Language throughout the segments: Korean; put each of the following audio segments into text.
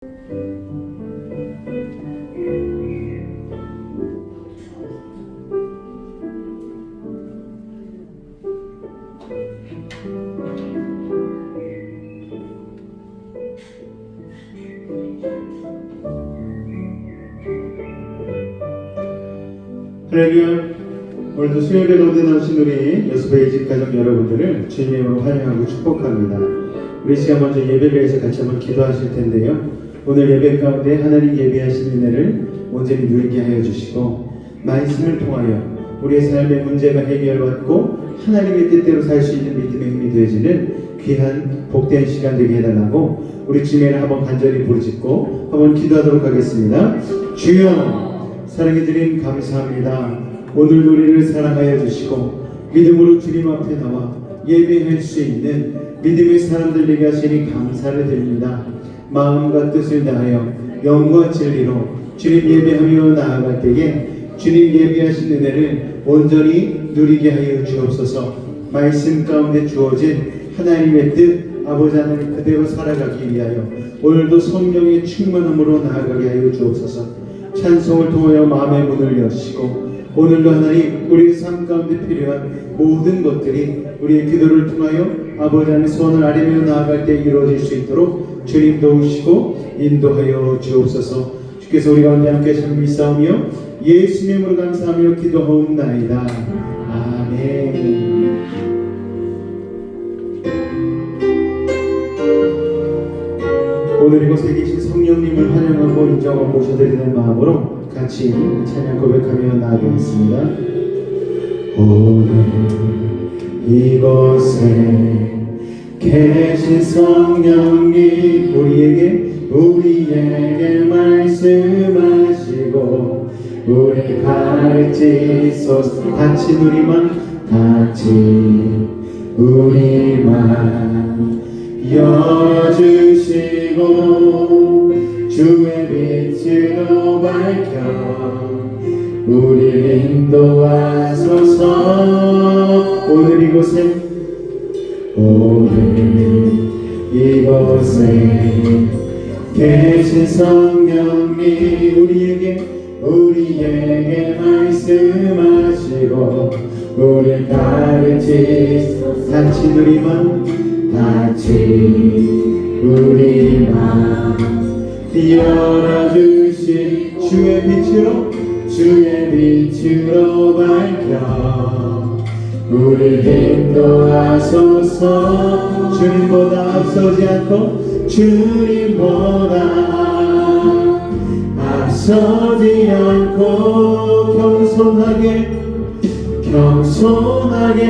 할렐루야. 오늘도 수요일에 가운데 나오신 우리 여수베이 집 가족 여러분들을 주님의 이름으로 환영하고 축복합니다. 우리 시간 먼저 예배를 같이 한번 기도하실 텐데요. 오늘 예배 가운데 하나님 예배하신 은혜를 온전히 누리게 하여 주시고, 말씀을 통하여 우리의 삶의 문제가 해결받고 하나님의 뜻대로 살 수 있는 믿음의 힘이 되어지는 귀한 복된 시간 되게 해달라고 우리 주님을 한번 간절히 부르짖고 한번 기도하도록 하겠습니다. 주여, 사랑해 주님 감사합니다. 오늘도 우리를 사랑하여 주시고 믿음으로 주님 앞에 나와 예배할 수 있는 믿음의 사람들 되게 하시니 감사를 드립니다. 마음과 뜻을 다하여 영과 진리로 주님 예배하며 나아갈 때에 주님 예배하신 은혜를 온전히 누리게 하여 주옵소서. 말씀 가운데 주어진 하나님의 뜻 아버지 하나님 그대로 살아가기 위하여 오늘도 성령의 충만함으로 나아가게 하여 주옵소서. 찬송을 통하여 마음의 문을 여시고 오늘도 하나님 우리의 삶 가운데 필요한 모든 것들이 우리의 기도를 통하여 아버지 하나님의 소원을 아뢰며 나아갈 때 이루어질 수 있도록 주님 도우시고 인도하여 주옵소서. 주께서 우리 가운데 함께 하시는 믿사오며 예수님의 이름으로 감사하며 기도하옵나이다. 아멘. 오늘 이곳에 계신 성령님을 환영하고 인정하고 모셔드리는 마음으로 같이 찬양 고백하며 나아가겠습니다. 오늘 이곳에 계신 성령님 우리에게 말씀하시고 우리 가르치소서. 같이 우리만 열어주시고 주의 빛으로 밝혀 우리를 인도하소서. 오늘 이곳에 계신 성령님 우리에게 말씀하시고 우리를 가르치소서. 같이 우리만 열어주신 주의 빛으로 밝혀 우리를 인도하소서. 주님보다 앞서지 않고 겸손하게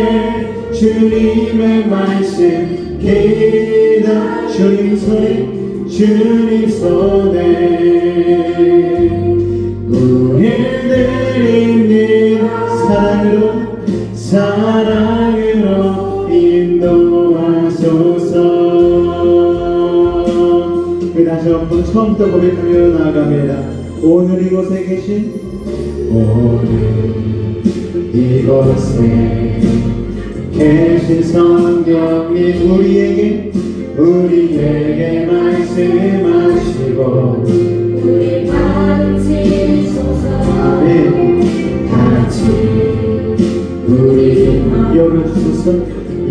주님의 말씀 기다. 주님 손에 우릴 드립니다. 사랑으로 인도하소서. 다시 한번 처음부터 고백하며 나아갑니다. 오늘 이곳에 계신 성령님 우리에게 말씀하시고 우리 가르치소서. 아멘. 같이 우리만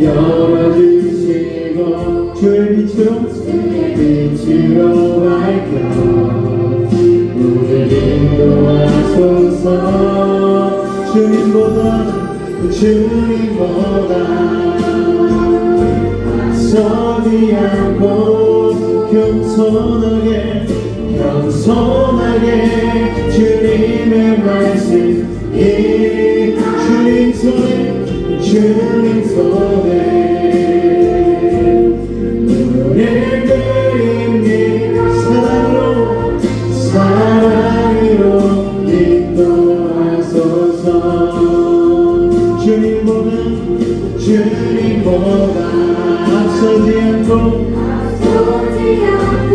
열어주시고 주의 빛으로 밝혀 우리를 인도하소서. 주님보다 앞서지 않고 겸손하게 주님의 말씀 주님 손에 우리를 드립니다. 사랑으로 인도하소서. 주님보다 앞서지 않고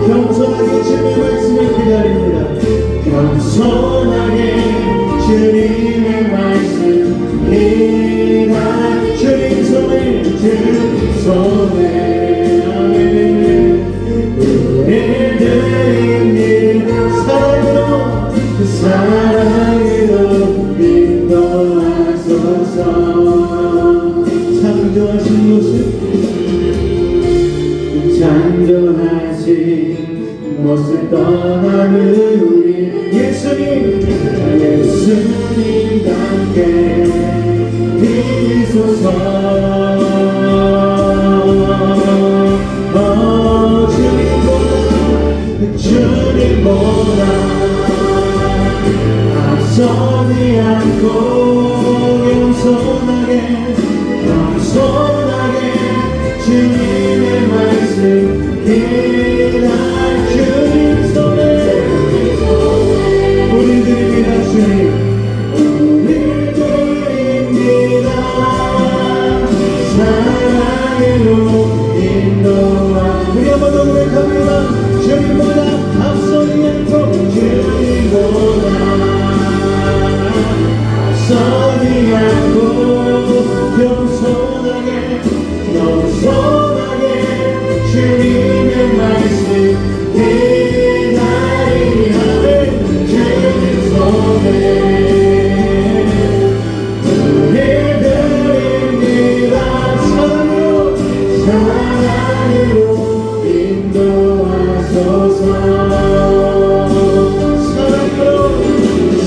겸손하게 주님의 말씀을 기다립니다. 겸손하게 주님의 말씀 기다려 주님 손을 못을 떠나는 우리 예수님 함께 비소서 주님보다 앞서지 않고 겸손하게 주님의 말씀 기다려 주님 손에 우리 드립니다 주님 우리 드립니다 사랑으로 인도하 우리 한번 더 고백합니다 주님보다 앞서지 않고 주님보다 앞서지 않고 겸손하게 주님의 말씀 기다리니 하는 주님 손에 우리 드립니다 사랑으로 인도하소서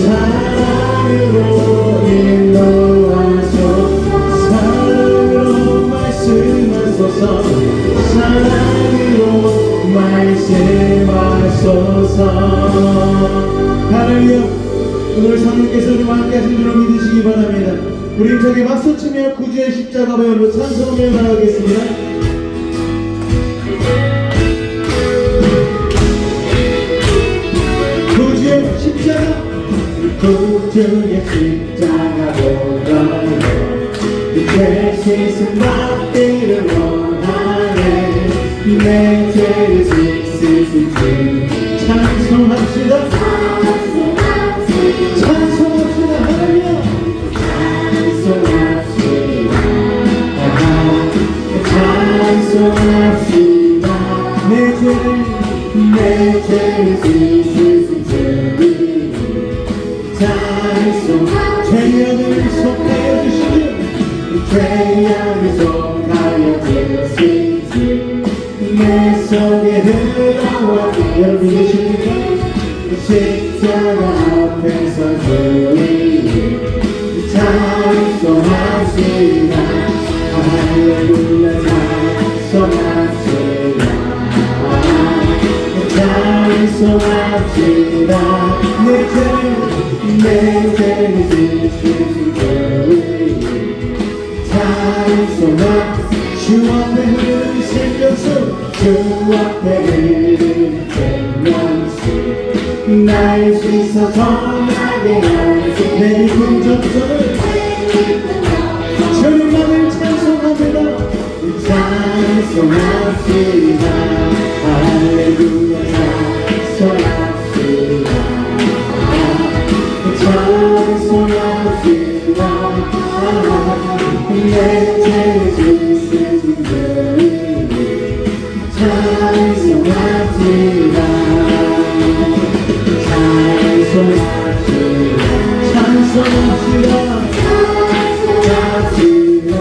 사랑으로 인도하소서 사랑으로 말씀하소서 사랑으로 말씀하소서 할렐루야 오늘 성령께서 우리와 함께 하신 줄로 믿으시기 바랍니다 우리 힘차게 박수치며 구주의 십자가 배우로 찬송을 나가겠습니다 구주의 십자가 보러요 죄 씻은 받기를 원하네 내 죄를 씻으신 주 찬송합시다 할렐루야 찬송합시다 내 죄를 씻으신 주님 죄악을 속하여 주시니 죄악을 속하여 주시니 내 속에 들어와 여러분 계십니까? 십자가 앞에서 주님 찬송합시다 할렐루야 찬송합시다 찬송합시다 내 죄를 지으신 주님 찬송합시다 주 앞에 흐르는 생명수 주 앞에 흐르는 생명수 날 씻어 선하게 하시 내 깊은 점선을 주님만을 찬송합니다 찬송합시다 할렐루야 찬송합시다 찬송합시다 내 죄를 지으신 주님 찬송합시다 찬송합시다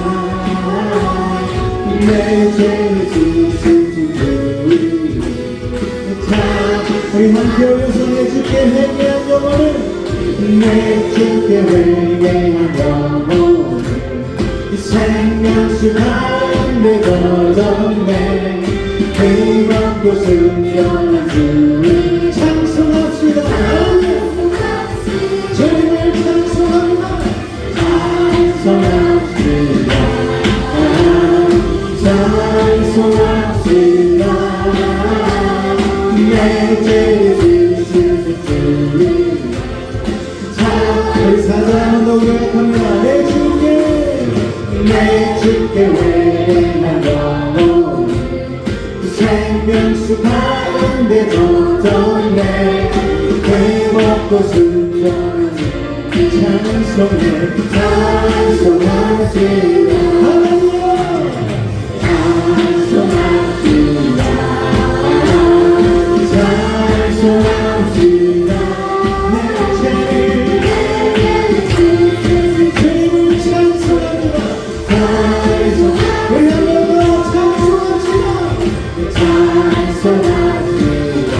내 죄를 지으신 주님 우리 함께 올려서 내 주께 회개한 영혼을 내 주께 회개한 영혼을 생명수 가운데 걷었네 그곳 순전한 주님 찬송합시다 주님을 찬송합니다 찬송합시다 찬송합시다 내 죄를 지으신 주님 우리 사랑하는 노래합니다 내 주께 회개한 영혼 생명수 가운데 걷었네 그 먹고 순전한 찬송해 찬송합시다 할렐루야 찬송합시다 찬송합시다 내 죄를 주님을 찬송합니다 우리 한번 더 찬송합시다 찬송합시다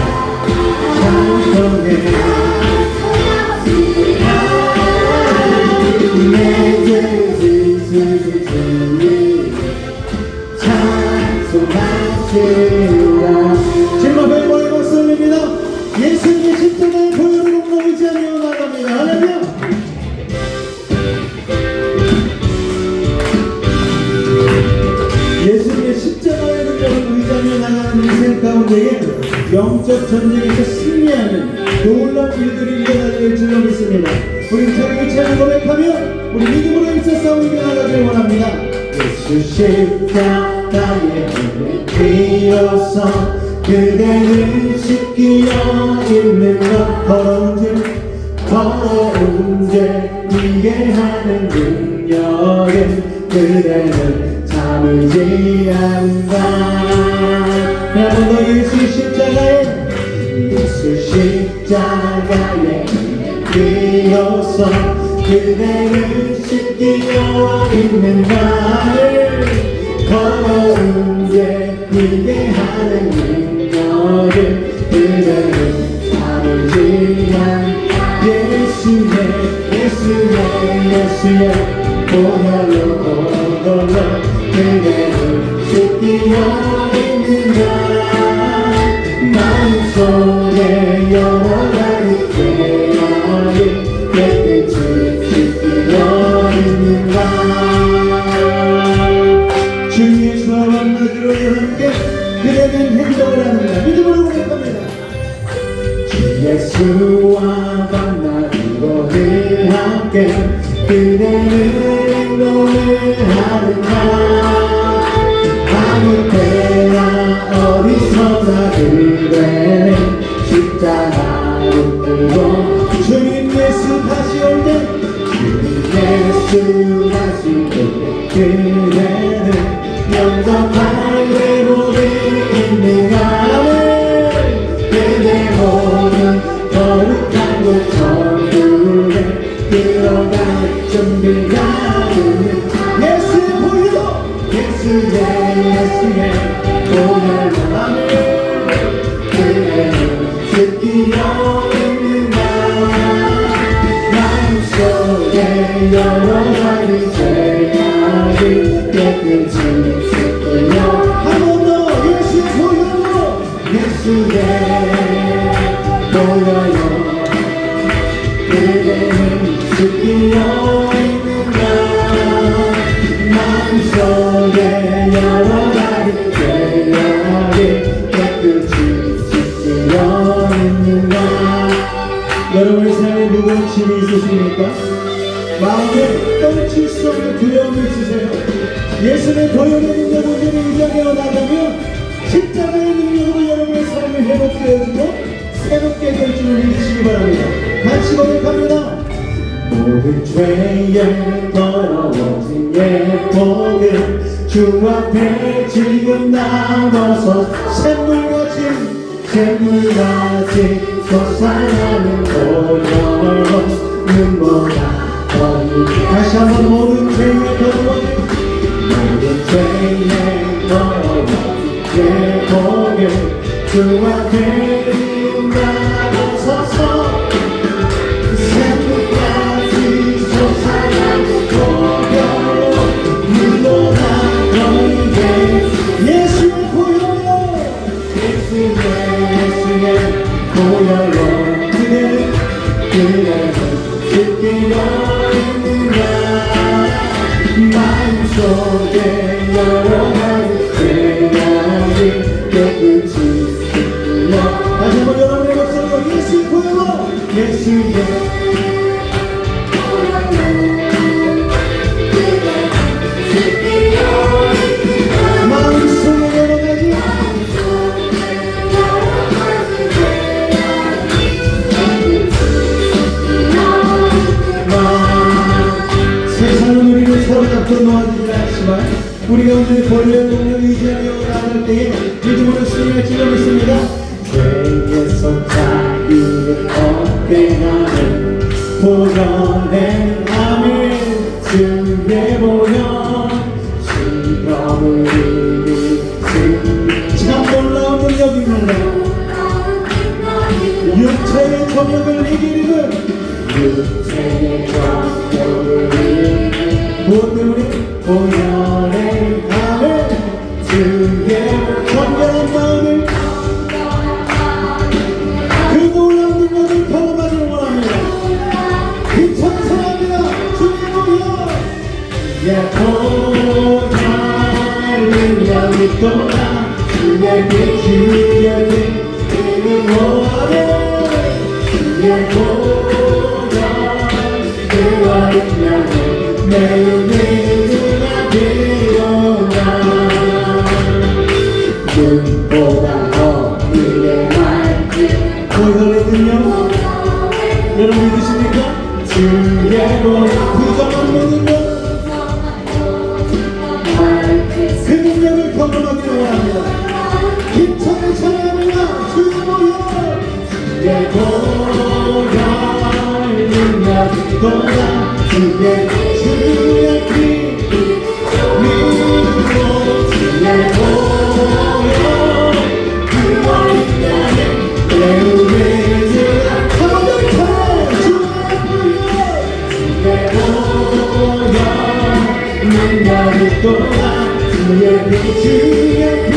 영적 전쟁에서 승리하는 놀라운 일들이 일어나길 줄로 믿습니다. 우리 자기 차를 고백하며 우리 믿음으로 힘써 이겨나가길 원합니다. 예수 십자가의 비로소 그대를 지키려 있는 것 더러운 죄 이게 하는 능력은 그대는 참으지 않는다. 한번 더 예수 십자가에 비로소 그대를 지키려 있는 나를 더러운 죄 이게 하는 능력을 그대는 참으지 않는다. 예수의 보혈로 그대를 지키려 있는 나 마음속에 영원한 죄악을 깨끗이 지키려 있는 나. 주 예수와 만나기로 함께 그대는 행동을 합니다. 믿음으로 고백합니다. 주 예수와 만나기로 함께 그대는 행동을 하는 나. 아무 때나 어디서나 그대는 십자가를 들고 주님 예수 다시 올 때 주님 예수 다시 올 때 그대는 영접할 회복이 있는 가을 그대로는 거룩한 곳 천국에 들어갈 준비가 되는 예수의 보혈로 예수의 보혈로 나를 그대는 지키려 있는 나 마음속에 여러 가지 죄악을 깨끗이 씻으려 한 번 더 예수의 보혈로 그대는 지키려 있는 나 마음속에 여러 가지 죄악을 깨끗이 씻으려 있는 나. 여러분의 삶에 무거운 짐이 있으십니까? 마음에 떨칠 수 없는 두려움이 있으세요? 예수의 보혈의 능력으로 의지하여 나가면 십자가의 능력으로 여러분의 삶이 회복되어지고 새롭게 될 줄을 믿으시기 바랍니다. 같이 고백합니다. 모든 죄에 더러워진 예복은 주 앞에 지금 남아서 샘물같이 솟아나는 보혈로 눈보다 다시 한번 모든 죄에 더러워진 예복은 주 앞에 지금 남아서서 샘물같이 솟아나는 보혈로 눈보다 너에게 예수의 보혈로 예수의 보혈로 그대를 지키려 있느냐 마음속에 여러 가지 죄악을 깨끗이 씻으려 다시 한번 여러분의 목소리로 예수의 보혈로 예수의 마음속에 여러 가지 세상은 우리를 서로 잡고 놓아주지 않지만 우리가 오늘 보혈의 능력을 의지하며 나아갈 때에 믿음으로 승리할 줄로 믿습니다. 죄에서 자유를 얻게 하는 보혈의 암을 주의 보혈 시험을 이기신 참 놀라운 능력입니다. 육체의 정욕을 이기는 육체의 정욕을 이기는 무엇 때문에? 보혈의 암을 주의 정결한 마음을 그 놀라운 능력을 경험하기를 원합니다. 찬송합니다. 주의 보혈 보혈 능력이 또다 주의 빛 주의 빛 주의 보혈 그 어린 양을 매우 믿으나 비로나 눈보다 더 그의 말씀 보혈의 능력 여러분 믿으십니까? 주의 보혈 부정한 모든 것 그 능력을 경험하기를 원합니다. 힘차게 찬양합니다. 주의 보혈 주의 보혈 능력이 도다 주의 피 믿음으로 주의 보혈 그 어린 양을 매우 믿으라 하늘 찬양 주의 보혈 능력이 도다 주의 피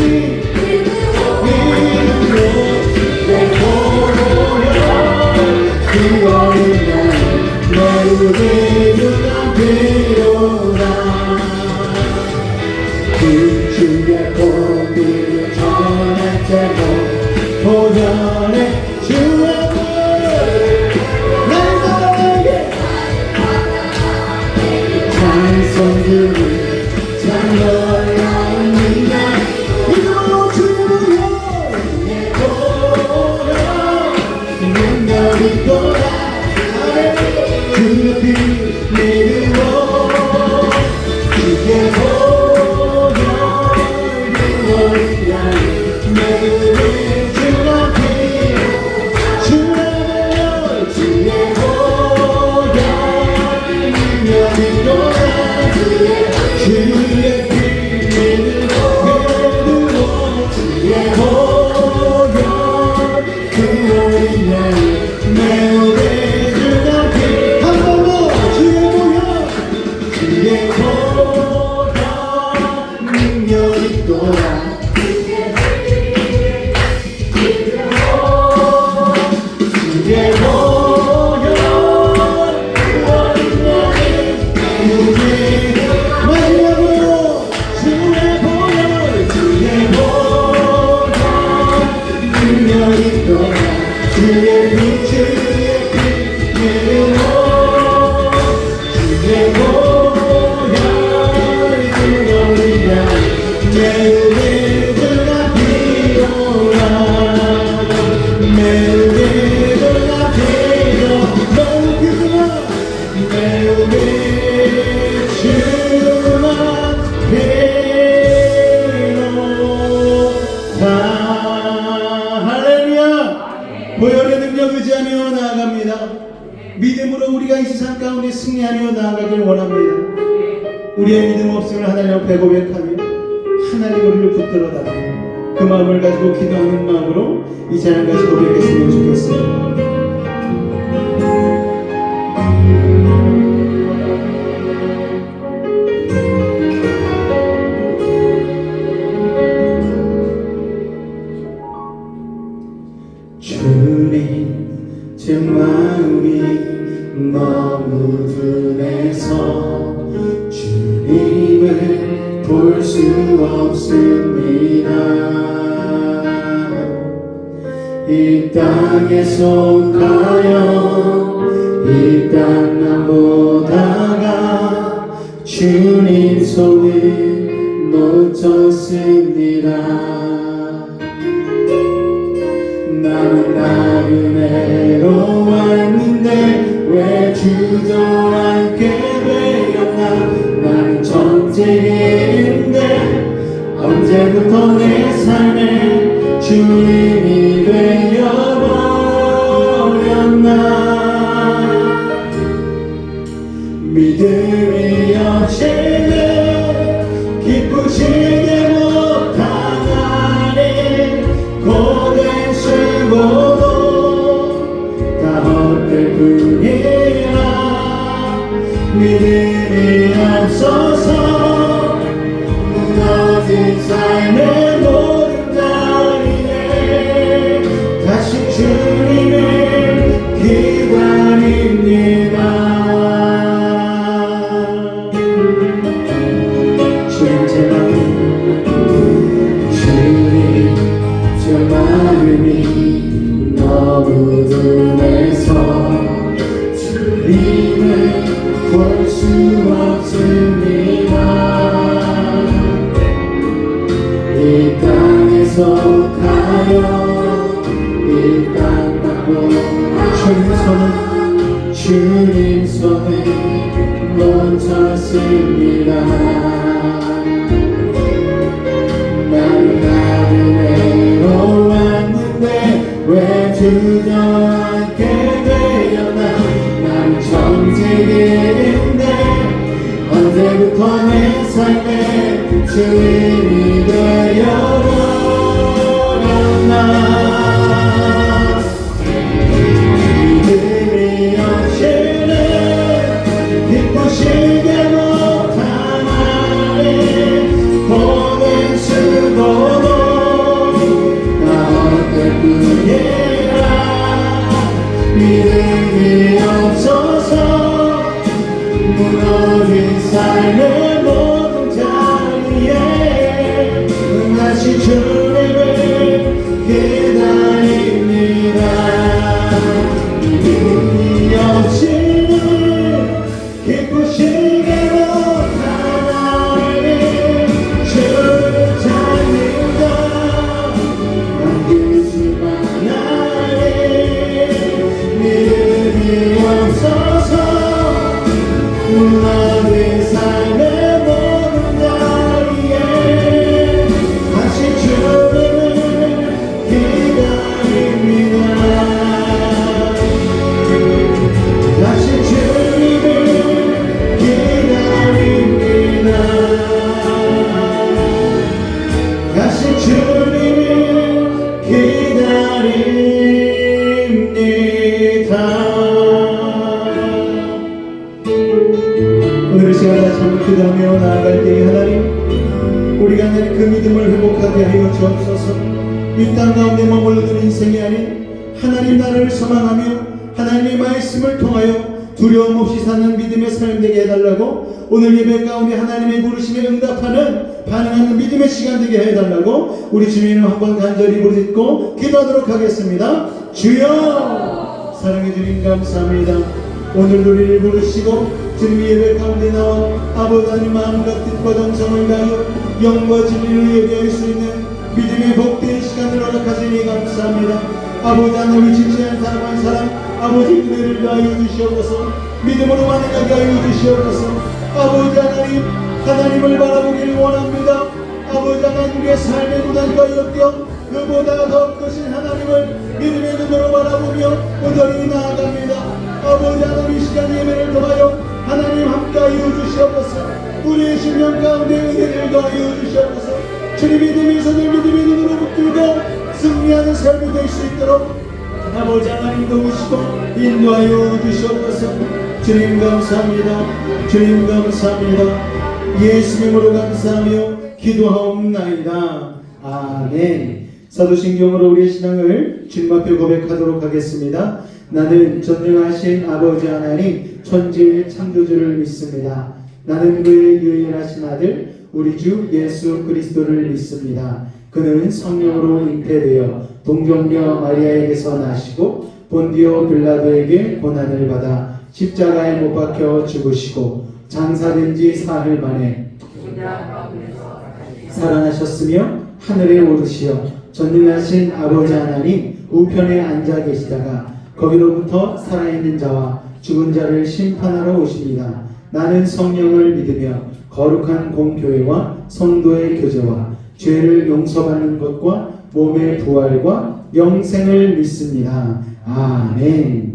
믿음으로 주의 보혈 그 어린 양을 매우 믿으라 비로라 그 주의 복음을 전할 때도 보혈의 주의 날마다에게 찬송 드리 찬양하는 믿음으로 주의 보혈 능력이 도다 주의 피 믿음으로 주의 보혈 그 어린 양을 매우 믿으라 주의 보혈 능력이 도다 주의 피 믿음으로 주의 보혈 그 어린 양을 매우 믿으라 한 번 더 주의 보혈 주의 보혈 능력이 도다 주의 보혈 그 어린 양을 마지막으로 주의 보혈 능력이 도다 주의 피 믿음으로 주의 보혈 그 어린 양을 매우 믿으라 비로라 매우 믿으라 비로라 매우 믿으라 비로라 할렐루야 보혈의 능력 의지하며 나아갑니다. 믿음으로 우리가 이 세상 가운데 승리하며 나아가길 원합니다. 우리의 믿음 없음을 하나님 앞에 고백하며 하나님 우리를 붙들어달라 그 마음을 가지고 기도하는 마음으로 이 찬양 같이 고백했으면 좋겠습니다. 주님 제 마음이 너무 둔해서 주님을 볼 수 없습니다. 이 땅에 속하여 이 땅만 보다가 주님 손을 놓쳤습니다. 나는 나그네로 왔는데 왜 주저앉게 되었나. 나는 전쟁인데 언제부터 내 삶에 주인이 되어버렸나. 믿음이 없이는 기쁘시게 못하나니 고된 수고도 다 헛될 뿐이라. 믿음이 없어서 무너진 삶의 모든 자리에 다시 주님을 기다립니다. 주님 제 마음 주님 제 마음이 너무 둔해서 볼 수 없습니다. 이 땅에서 가요 이 땅 받고 주님 손에 멈췄습니다. 나는 외로웠는데 왜 주저앉게 되었나. 나는 정직인데 언제부터 내 삶에 주인이 되어버렸나. 믿음이 없이는 기쁘시게 못하나니 보낸 수고도 나 어떨 뿐이라. 믿음이 없어서 무너진 삶의 모든 자리에 다시 주님을 기다립니다. 믿음이 없이는 기쁘시게 못하나니 주를 찾는다. 남기지만 하니 믿음이 없어서 무너진 삶의 모든 자리에 다시 주님을 기다립니다. 다시 주님을 기다립니다. 다시 주님을 기다립니다. 오늘 이 시간 다시 한번 기도하며 나아갈 때에 하나님, 우리가 하나님 그 믿음을 회복하게 하여 주옵소서. 이 땅 가운데 머물러든 인생이 아닌 하나님 나라를 소망하며 하나님의 말씀을 통하여 두려움 없이 사는 믿음의 삶 되게 해달라고, 오늘 예배 가운데 하나님의 부르심에 응답하는 반응하는 믿음의 시간 되게 해달라고 우리 주님을 한번 간절히 부르짖고 기도하도록 하겠습니다. 주여, 사랑해 주님 감사합니다. 오늘 우리를 부르시고 주님 예배 가운데 나와 아버지 하나님 마음과 뜻과 정성을 다하여 영과 진리를 예배할 수 있는 믿음의 복된 시간을 허락하시니 감사합니다. 아버지 하나님 지체한 사람 한 사람 아버지 은혜를 다하여 주시옵소서. 믿음으로 만나게 하여 주시옵소서. 아버지 하나님, 하나님을 바라보기를 원합니다. 아버지 하나님, 우리의 삶의 고난과 역경 그보다 더 크신 하나님을 믿음의 눈으로 바라보며 온전히 나아갑니다. 아버지 하나님, 이 시간 예배를 통하여 하나님 함께하여 주시옵소서. 우리의 심령 가운데 은혜를 더하여 주시옵소서. 주님 믿음의 손을 믿음의 눈으로 붙들고 승리하는 삶이 될 수 있도록 아버지 하나님 도우시고 인도하여 주시옵소서. 주님 감사합니다. 주님 감사합니다. 예수님으로 감사하며 기도하옵나이다. 아멘. 사도신경으로 우리의 신앙을 주님 앞에 고백하도록 하겠습니다. 나는 전능하신 아버지 하나님 천지의 창조주를 믿습니다. 나는 그의 유일하신 아들 우리 주 예수 그리스도를 믿습니다. 그는 성령으로 잉태되어 동정녀 마리아에게서 나시고 본디오 빌라도에게 고난을 받아 십자가에 못 박혀 죽으시고 장사된 지 사흘 만에 살아나셨으며 하늘에 오르시어 전능하신 아버지 하나님 우편에 앉아 계시다가 거기로부터 살아있는 자와 죽은 자를 심판하러 오십니다. 나는 성령을 믿으며 거룩한 공교회와 성도의 교제와 죄를 용서받는 것과 몸의 부활과 영생을 믿습니다. 아멘.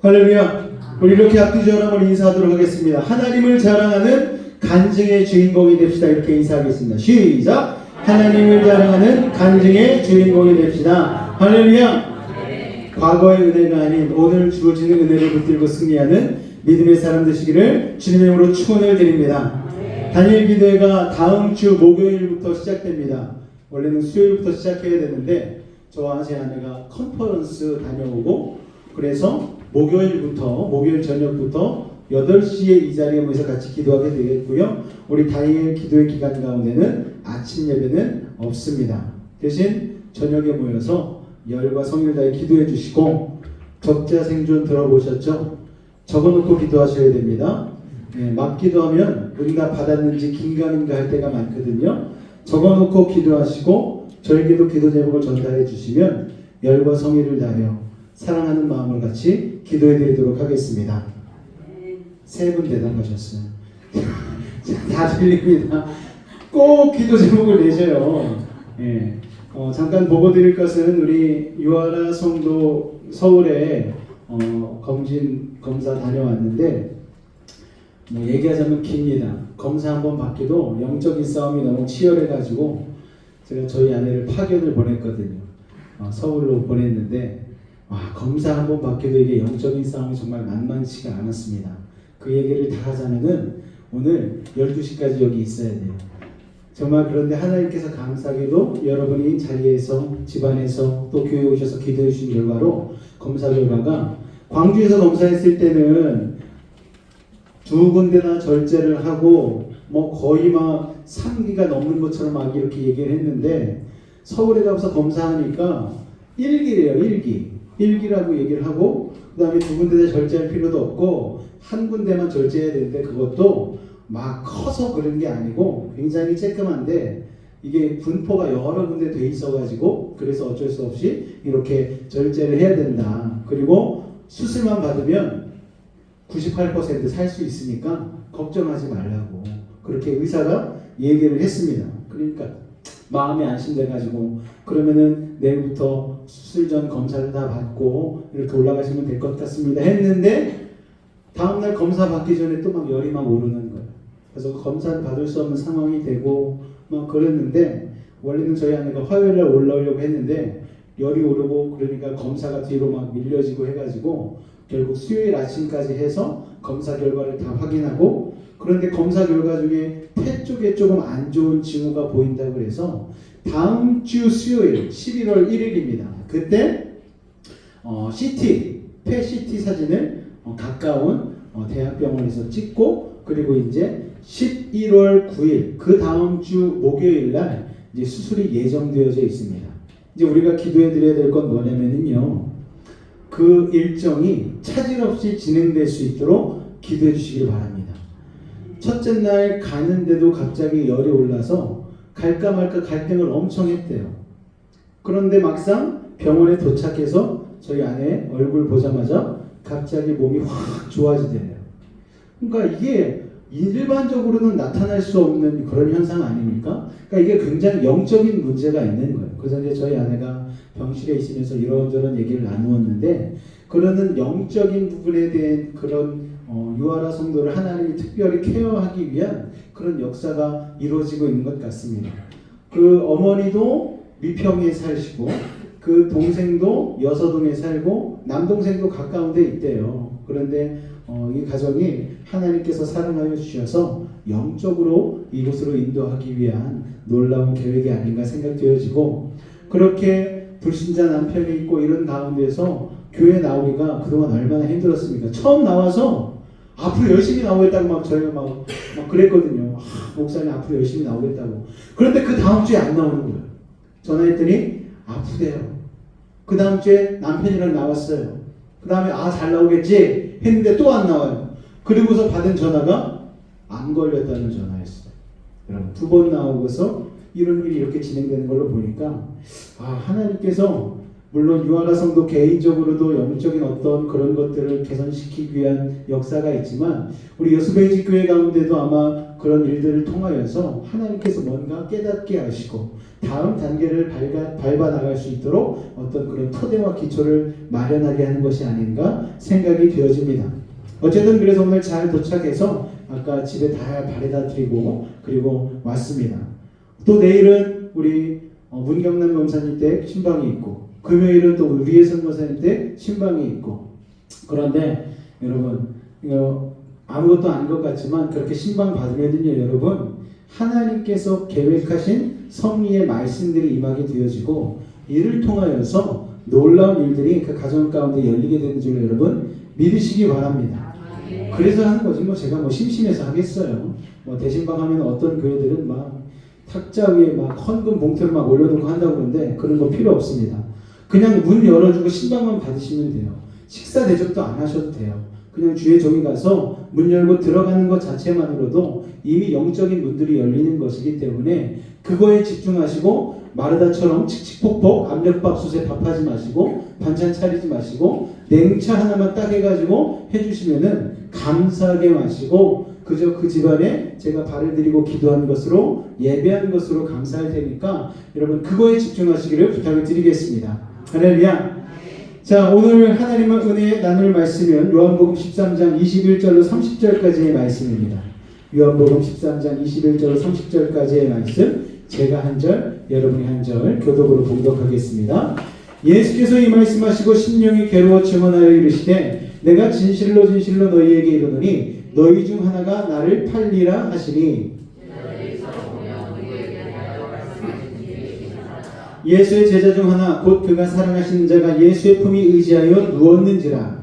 할렐루야. 우리 이렇게 앞뒤적으로 한번 인사하도록 하겠습니다. 하나님을 자랑하는 간증의 주인공이 됩시다. 이렇게 인사하겠습니다. 시작! 하나님을 자랑하는 간증의 주인공이 됩시다. 할렐루야! 과거의 은혜가 아닌 오늘 주어지는 은혜를 붙들고 승리하는 믿음의 사람 되시기를 주님의 이름으로 축원을 드립니다. 다니엘 기도회가 다음 주 목요일부터 시작됩니다. 원래는 수요일부터 시작해야 되는데 저와 제 아내가 컨퍼런스 다녀오고 그래서 목요일 저녁부터 8시에 이 자리에 모여서 같이 기도하게 되겠고요. 우리 다니엘 기도회 기간 가운데는 아침 예배는 없습니다. 대신 저녁에 모여서 열과 성의를 다해 기도해 주시고 적자 생존 들어보셨죠? 적어놓고 기도하셔야 됩니다. 막 기도하면 응답 받았는지 긴가민가 할 때가 많거든요. 적어놓고 기도하시고 저에게도 기도 제목을 전달해 주시면 열과 성의를 다하여 사랑하는 마음을 같이 기도해 드리도록 하겠습니다. 3분 대답하셨어요. 다 들립니다. 꼭 기도 제목을 내셔요. 잠깐 보고 드릴 것은 우리 유아라 성도 서울에 검사 다녀왔는데 뭐 얘기하자면 깁니다. 검사 한번 받기도 영적인 싸움이 너무 치열해가지고 제가 저희 아내를 파견을 보냈거든요. 서울로 보냈는데 검사 한번 받기도 이게 영적인 싸움이 정말 만만치가 않았습니다. 그 얘기를 다 하자면은 오늘 12시까지 여기 있어야 돼요. 정말 그런데 하나님께서 감사하게도 여러분이 자리에서 집안에서 또 교회에 오셔서 기도해 주신 결과로 검사 결과가 광주에서 검사했을 때는 2군데나 절제를 하고 뭐 거의 막 3기가 넘는 것처럼 막 이렇게 얘기를 했는데 서울에 가서 검사하니까 1기래요. 1기라고 얘기를 하고 그 다음에 2군데 절제할 필요도 없고 한 군데만 절제해야 되는데 그것도 막 커서 그런 게 아니고 굉장히 쬐끔한데 이게 분포가 여러 군데 돼 있어가지고 그래서 어쩔 수 없이 이렇게 절제를 해야 된다. 그리고 수술만 받으면 98% 살 수 있으니까 걱정하지 말라고 그렇게 의사가 얘기를 했습니다. 그러니까 마음이 안심돼가지고 그러면은 내일부터 수술 전 검사를 다 받고 이렇게 올라가시면 될 것 같습니다 했는데 다음날 검사 받기 전에 또 막 열이 막 오르는 거예요. 그래서 검사를 받을 수 없는 상황이 되고 막 그랬는데 원래는 저희 아내가 화요일날 올라오려고 했는데 열이 오르고 그러니까 검사가 뒤로 막 밀려지고 해가지고 결국 수요일 아침까지 해서 검사 결과를 다 확인하고 그런데 검사 결과 중에 폐 쪽에 조금 안 좋은 징후가 보인다고 그래서 다음 주 수요일 11월 1일입니다. 그때 폐 CT 사진을 가까운 대학병원에서 찍고 그리고 이제 11월 9일 그 다음 주 목요일 날 이제 수술이 예정되어져 있습니다. 이제 우리가 기도해 드려야 될 건 뭐냐면요. 그 일정이 차질 없이 진행될 수 있도록 기도해 주시길 바랍니다. 첫째 날 가는데도 갑자기 열이 올라서 갈까 말까 갈등을 엄청 했대요. 그런데 막상 병원에 도착해서 저희 아내 얼굴 보자마자 갑자기 몸이 확 좋아지더래요. 그러니까 이게 일반적으로는 나타날 수 없는 그런 현상 아닙니까? 그러니까 이게 굉장히 영적인 문제가 있는 거예요. 그래서 이제 저희 아내가 병실에 있으면서 이런저런 얘기를 나누었는데 그러는 영적인 부분에 대한 그런 유아라 성도를 하나님이 특별히 케어하기 위한 그런 역사가 이루어지고 있는 것 같습니다. 그 어머니도 미평에 사시고 그 동생도 여서동에 살고 남동생도 가까운 데 있대요. 그런데 이 가정이 하나님께서 사랑하여 주셔서 영적으로 이곳으로 인도하기 위한 놀라운 계획이 아닌가 생각되어지고 그렇게 불신자 남편이 있고 이런 가운데서 교회 나오기가 그동안 얼마나 힘들었습니까? 처음 나와서 앞으로 열심히 나오겠다고 막 저희가 막 그랬거든요. 목사님 앞으로 열심히 나오겠다고. 그런데 그 다음 주에 안 나오는 거예요. 전화했더니 아프대요. 그 다음 주에 남편이랑 나왔어요. 그 다음에 잘 나오겠지 했는데 또 안 나와요. 그리고서 받은 전화가 암 걸렸다는 전화였어요. 여러분 2번 나오고서 이런 일이 이렇게 진행되는 걸로 보니까 하나님께서 물론 유아라 성도 개인적으로도 영적인 어떤 그런 것들을 개선시키기 위한 역사가 있지만 우리 여수베이지 교회 가운데도 아마 그런 일들을 통하여서 하나님께서 뭔가 깨닫게 하시고 다음 단계를 밟아 나갈 수 있도록 어떤 그런 토대와 기초를 마련하게 하는 것이 아닌가 생각이 되어집니다. 어쨌든 그래서 오늘 잘 도착해서 아까 집에 다 바래다 드리고 그리고 왔습니다. 또 내일은 우리 문경남 검사님 댁 신방이 있고 금요일은 또 우리 위에선 검사님 댁 신방이 있고 그런데 여러분 이거 아무것도 아닌 것 같지만 그렇게 신방 받으면요 여러분 하나님께서 계획하신 섭리의 말씀들이 임하게 되어지고 이를 통하여서 놀라운 일들이 그 가정 가운데 열리게 되는 줄 여러분 믿으시기 바랍니다. 그래서 하는 거지 뭐 제가 뭐 심심해서 하겠어요. 뭐 대신방 하면 어떤 교회들은 막 탁자 위에 막 헌금 봉투를 막 올려놓고 한다고 그러는데 그런 거 필요 없습니다. 그냥 문 열어주고 신방만 받으시면 돼요. 식사 대접도 안 하셔도 돼요. 그냥 주의 종이 가서 문 열고 들어가는 것 자체만으로도 이미 영적인 문들이 열리는 것이기 때문에 그거에 집중하시고 마르다처럼 칙칙폭폭 압력밥솥에 밥하지 마시고 반찬 차리지 마시고 냉차 하나만 딱 해가지고 해주시면은 감사하게 마시고 그저 그 집안에 제가 발을 들이고 기도한 것으로 예배한 것으로 감사할 테니까 여러분 그거에 집중하시기를 부탁을 드리겠습니다. 할렐루야. 자, 오늘 하나님의 은혜에 나눌 말씀은 요한복음 13장 21절로 30절까지의 말씀입니다. 요한복음 13장 21절로 30절까지의 말씀 제가 한 절, 여러분이 한 절 교독으로 봉독하겠습니다. 예수께서 이 말씀하시고 심령이 괴로워 증언하여 이르시되 내가 진실로 진실로 너희에게 이르노니 너희 중 하나가 나를 팔리라 하시니 예수의 제자 중 하나 곧 그가 사랑하시는 자가 예수의 품이 의지하여 누웠는지라.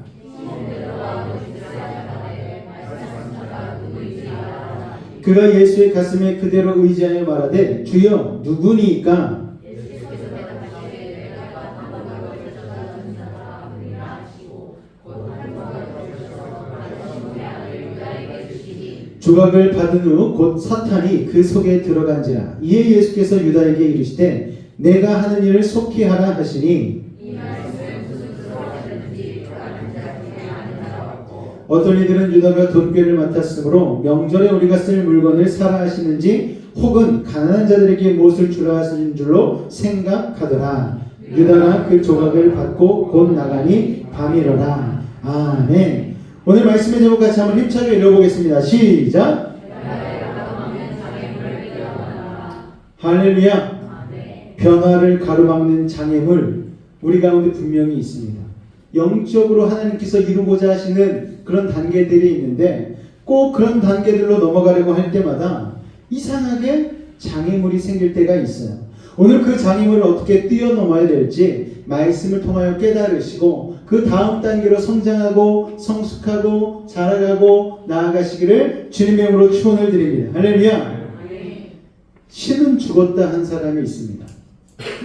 그가 예수의 가슴에 그대로 의지하여 말하되 주여 누구니까? 조각을 받은 후 곧 사탄이 그 속에 들어간지라. 이에 예수께서 유다에게 이르시되 내가 하는 일을 속히 하라 하시니 어떤 이들은 유다가 돈꾀를 맡았으므로 명절에 우리가 쓸 물건을 사라 하시는지 혹은 가난한 자들에게 무엇을 주라 하시는 줄로 생각하더라. 유다가 그 조각을 받고 곧 나가니 밤이러라. 아멘. 오늘 말씀의 제목 같이 한번 힘차게 읽어보겠습니다. 시작. 할렐루야. 변화를 가로막는 장애물 우리 가운데 분명히 있습니다. 영적으로 하나님께서 이루고자 하시는 그런 단계들이 있는데 꼭 그런 단계들로 넘어가려고 할 때마다 이상하게 장애물이 생길 때가 있어요. 오늘 그 장애물을 어떻게 뛰어넘어야 될지 말씀을 통하여 깨달으시고 그 다음 단계로 성장하고 성숙하고 자라가고 나아가시기를 주님의 이름으로 축원을 드립니다. 할렐루야. 신은 죽었다 한 사람이 있습니다.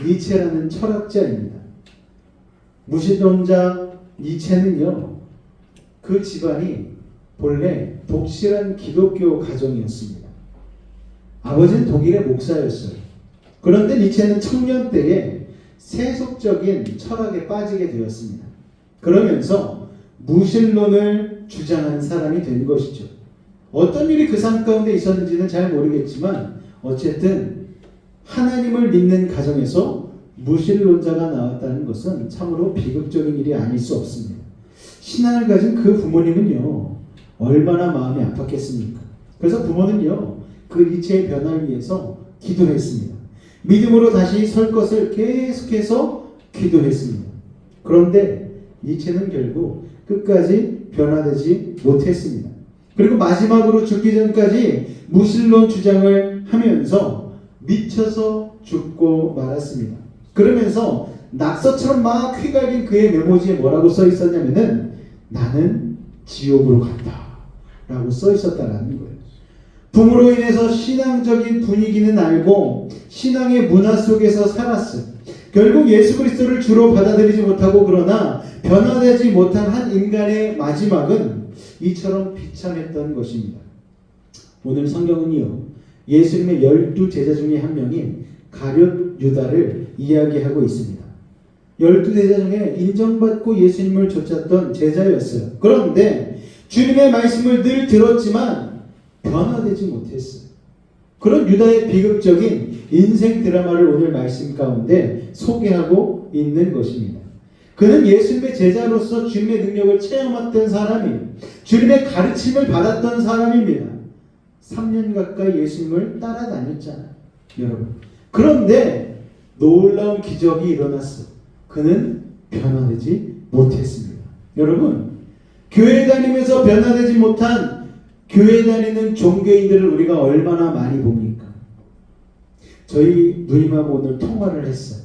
니체라는 철학자입니다. 무신론자 니체는요, 그 집안이 본래 독실한 기독교 가정이었습니다. 아버지는 독일의 목사였어요. 그런데 니체는 청년 때에 세속적인 철학에 빠지게 되었습니다. 그러면서 무신론을 주장하는 사람이 된 것이죠. 어떤 일이 그 삶 가운데 있었는지는 잘 모르겠지만 어쨌든 하나님을 믿는 가정에서 무신론자가 나왔다는 것은 참으로 비극적인 일이 아닐 수 없습니다. 신앙을 가진 그 부모님은요 얼마나 마음이 아팠겠습니까? 그래서 부모는요 그 니체의 변화를 위해서 기도했습니다. 믿음으로 다시 설 것을 계속해서 기도했습니다. 그런데 니체는 결국 끝까지 변화되지 못했습니다. 그리고 마지막으로 죽기 전까지 무신론 주장을 하면서 미쳐서 죽고 말았습니다. 그러면서 낙서처럼 막 휘갈긴 그의 메모지에 뭐라고 써 있었냐면은 나는 지옥으로 간다 라고 써 있었다라는 거예요. 부모로 인해서 신앙적인 분위기는 알고 신앙의 문화 속에서 살았어요. 결국 예수 그리스도를 주로 받아들이지 못하고 그러나 변화되지 못한 한 인간의 마지막은 이처럼 비참했던 것입니다. 오늘 성경은요 예수님의 12제자 중에 한 명인 가룟 유다를 이야기하고 있습니다. 12제자 중에 인정받고 예수님을 쫓았던 제자였어요. 그런데 주님의 말씀을 늘 들었지만 변화되지 못했어요. 그런 유다의 비극적인 인생 드라마를 오늘 말씀 가운데 소개하고 있는 것입니다. 그는 예수님의 제자로서 주님의 능력을 체험했던 사람이에요. 주님의 가르침을 받았던 사람입니다. 3년 가까이 예수님을 따라다녔잖아요, 여러분. 그런데 놀라운 기적이 일어났어. 그는 변화되지 못했습니다. 여러분, 교회 다니면서 변화되지 못한 교회 다니는 종교인들을 우리가 얼마나 많이 봅니까? 저희 누님하고 오늘 통화를 했어요.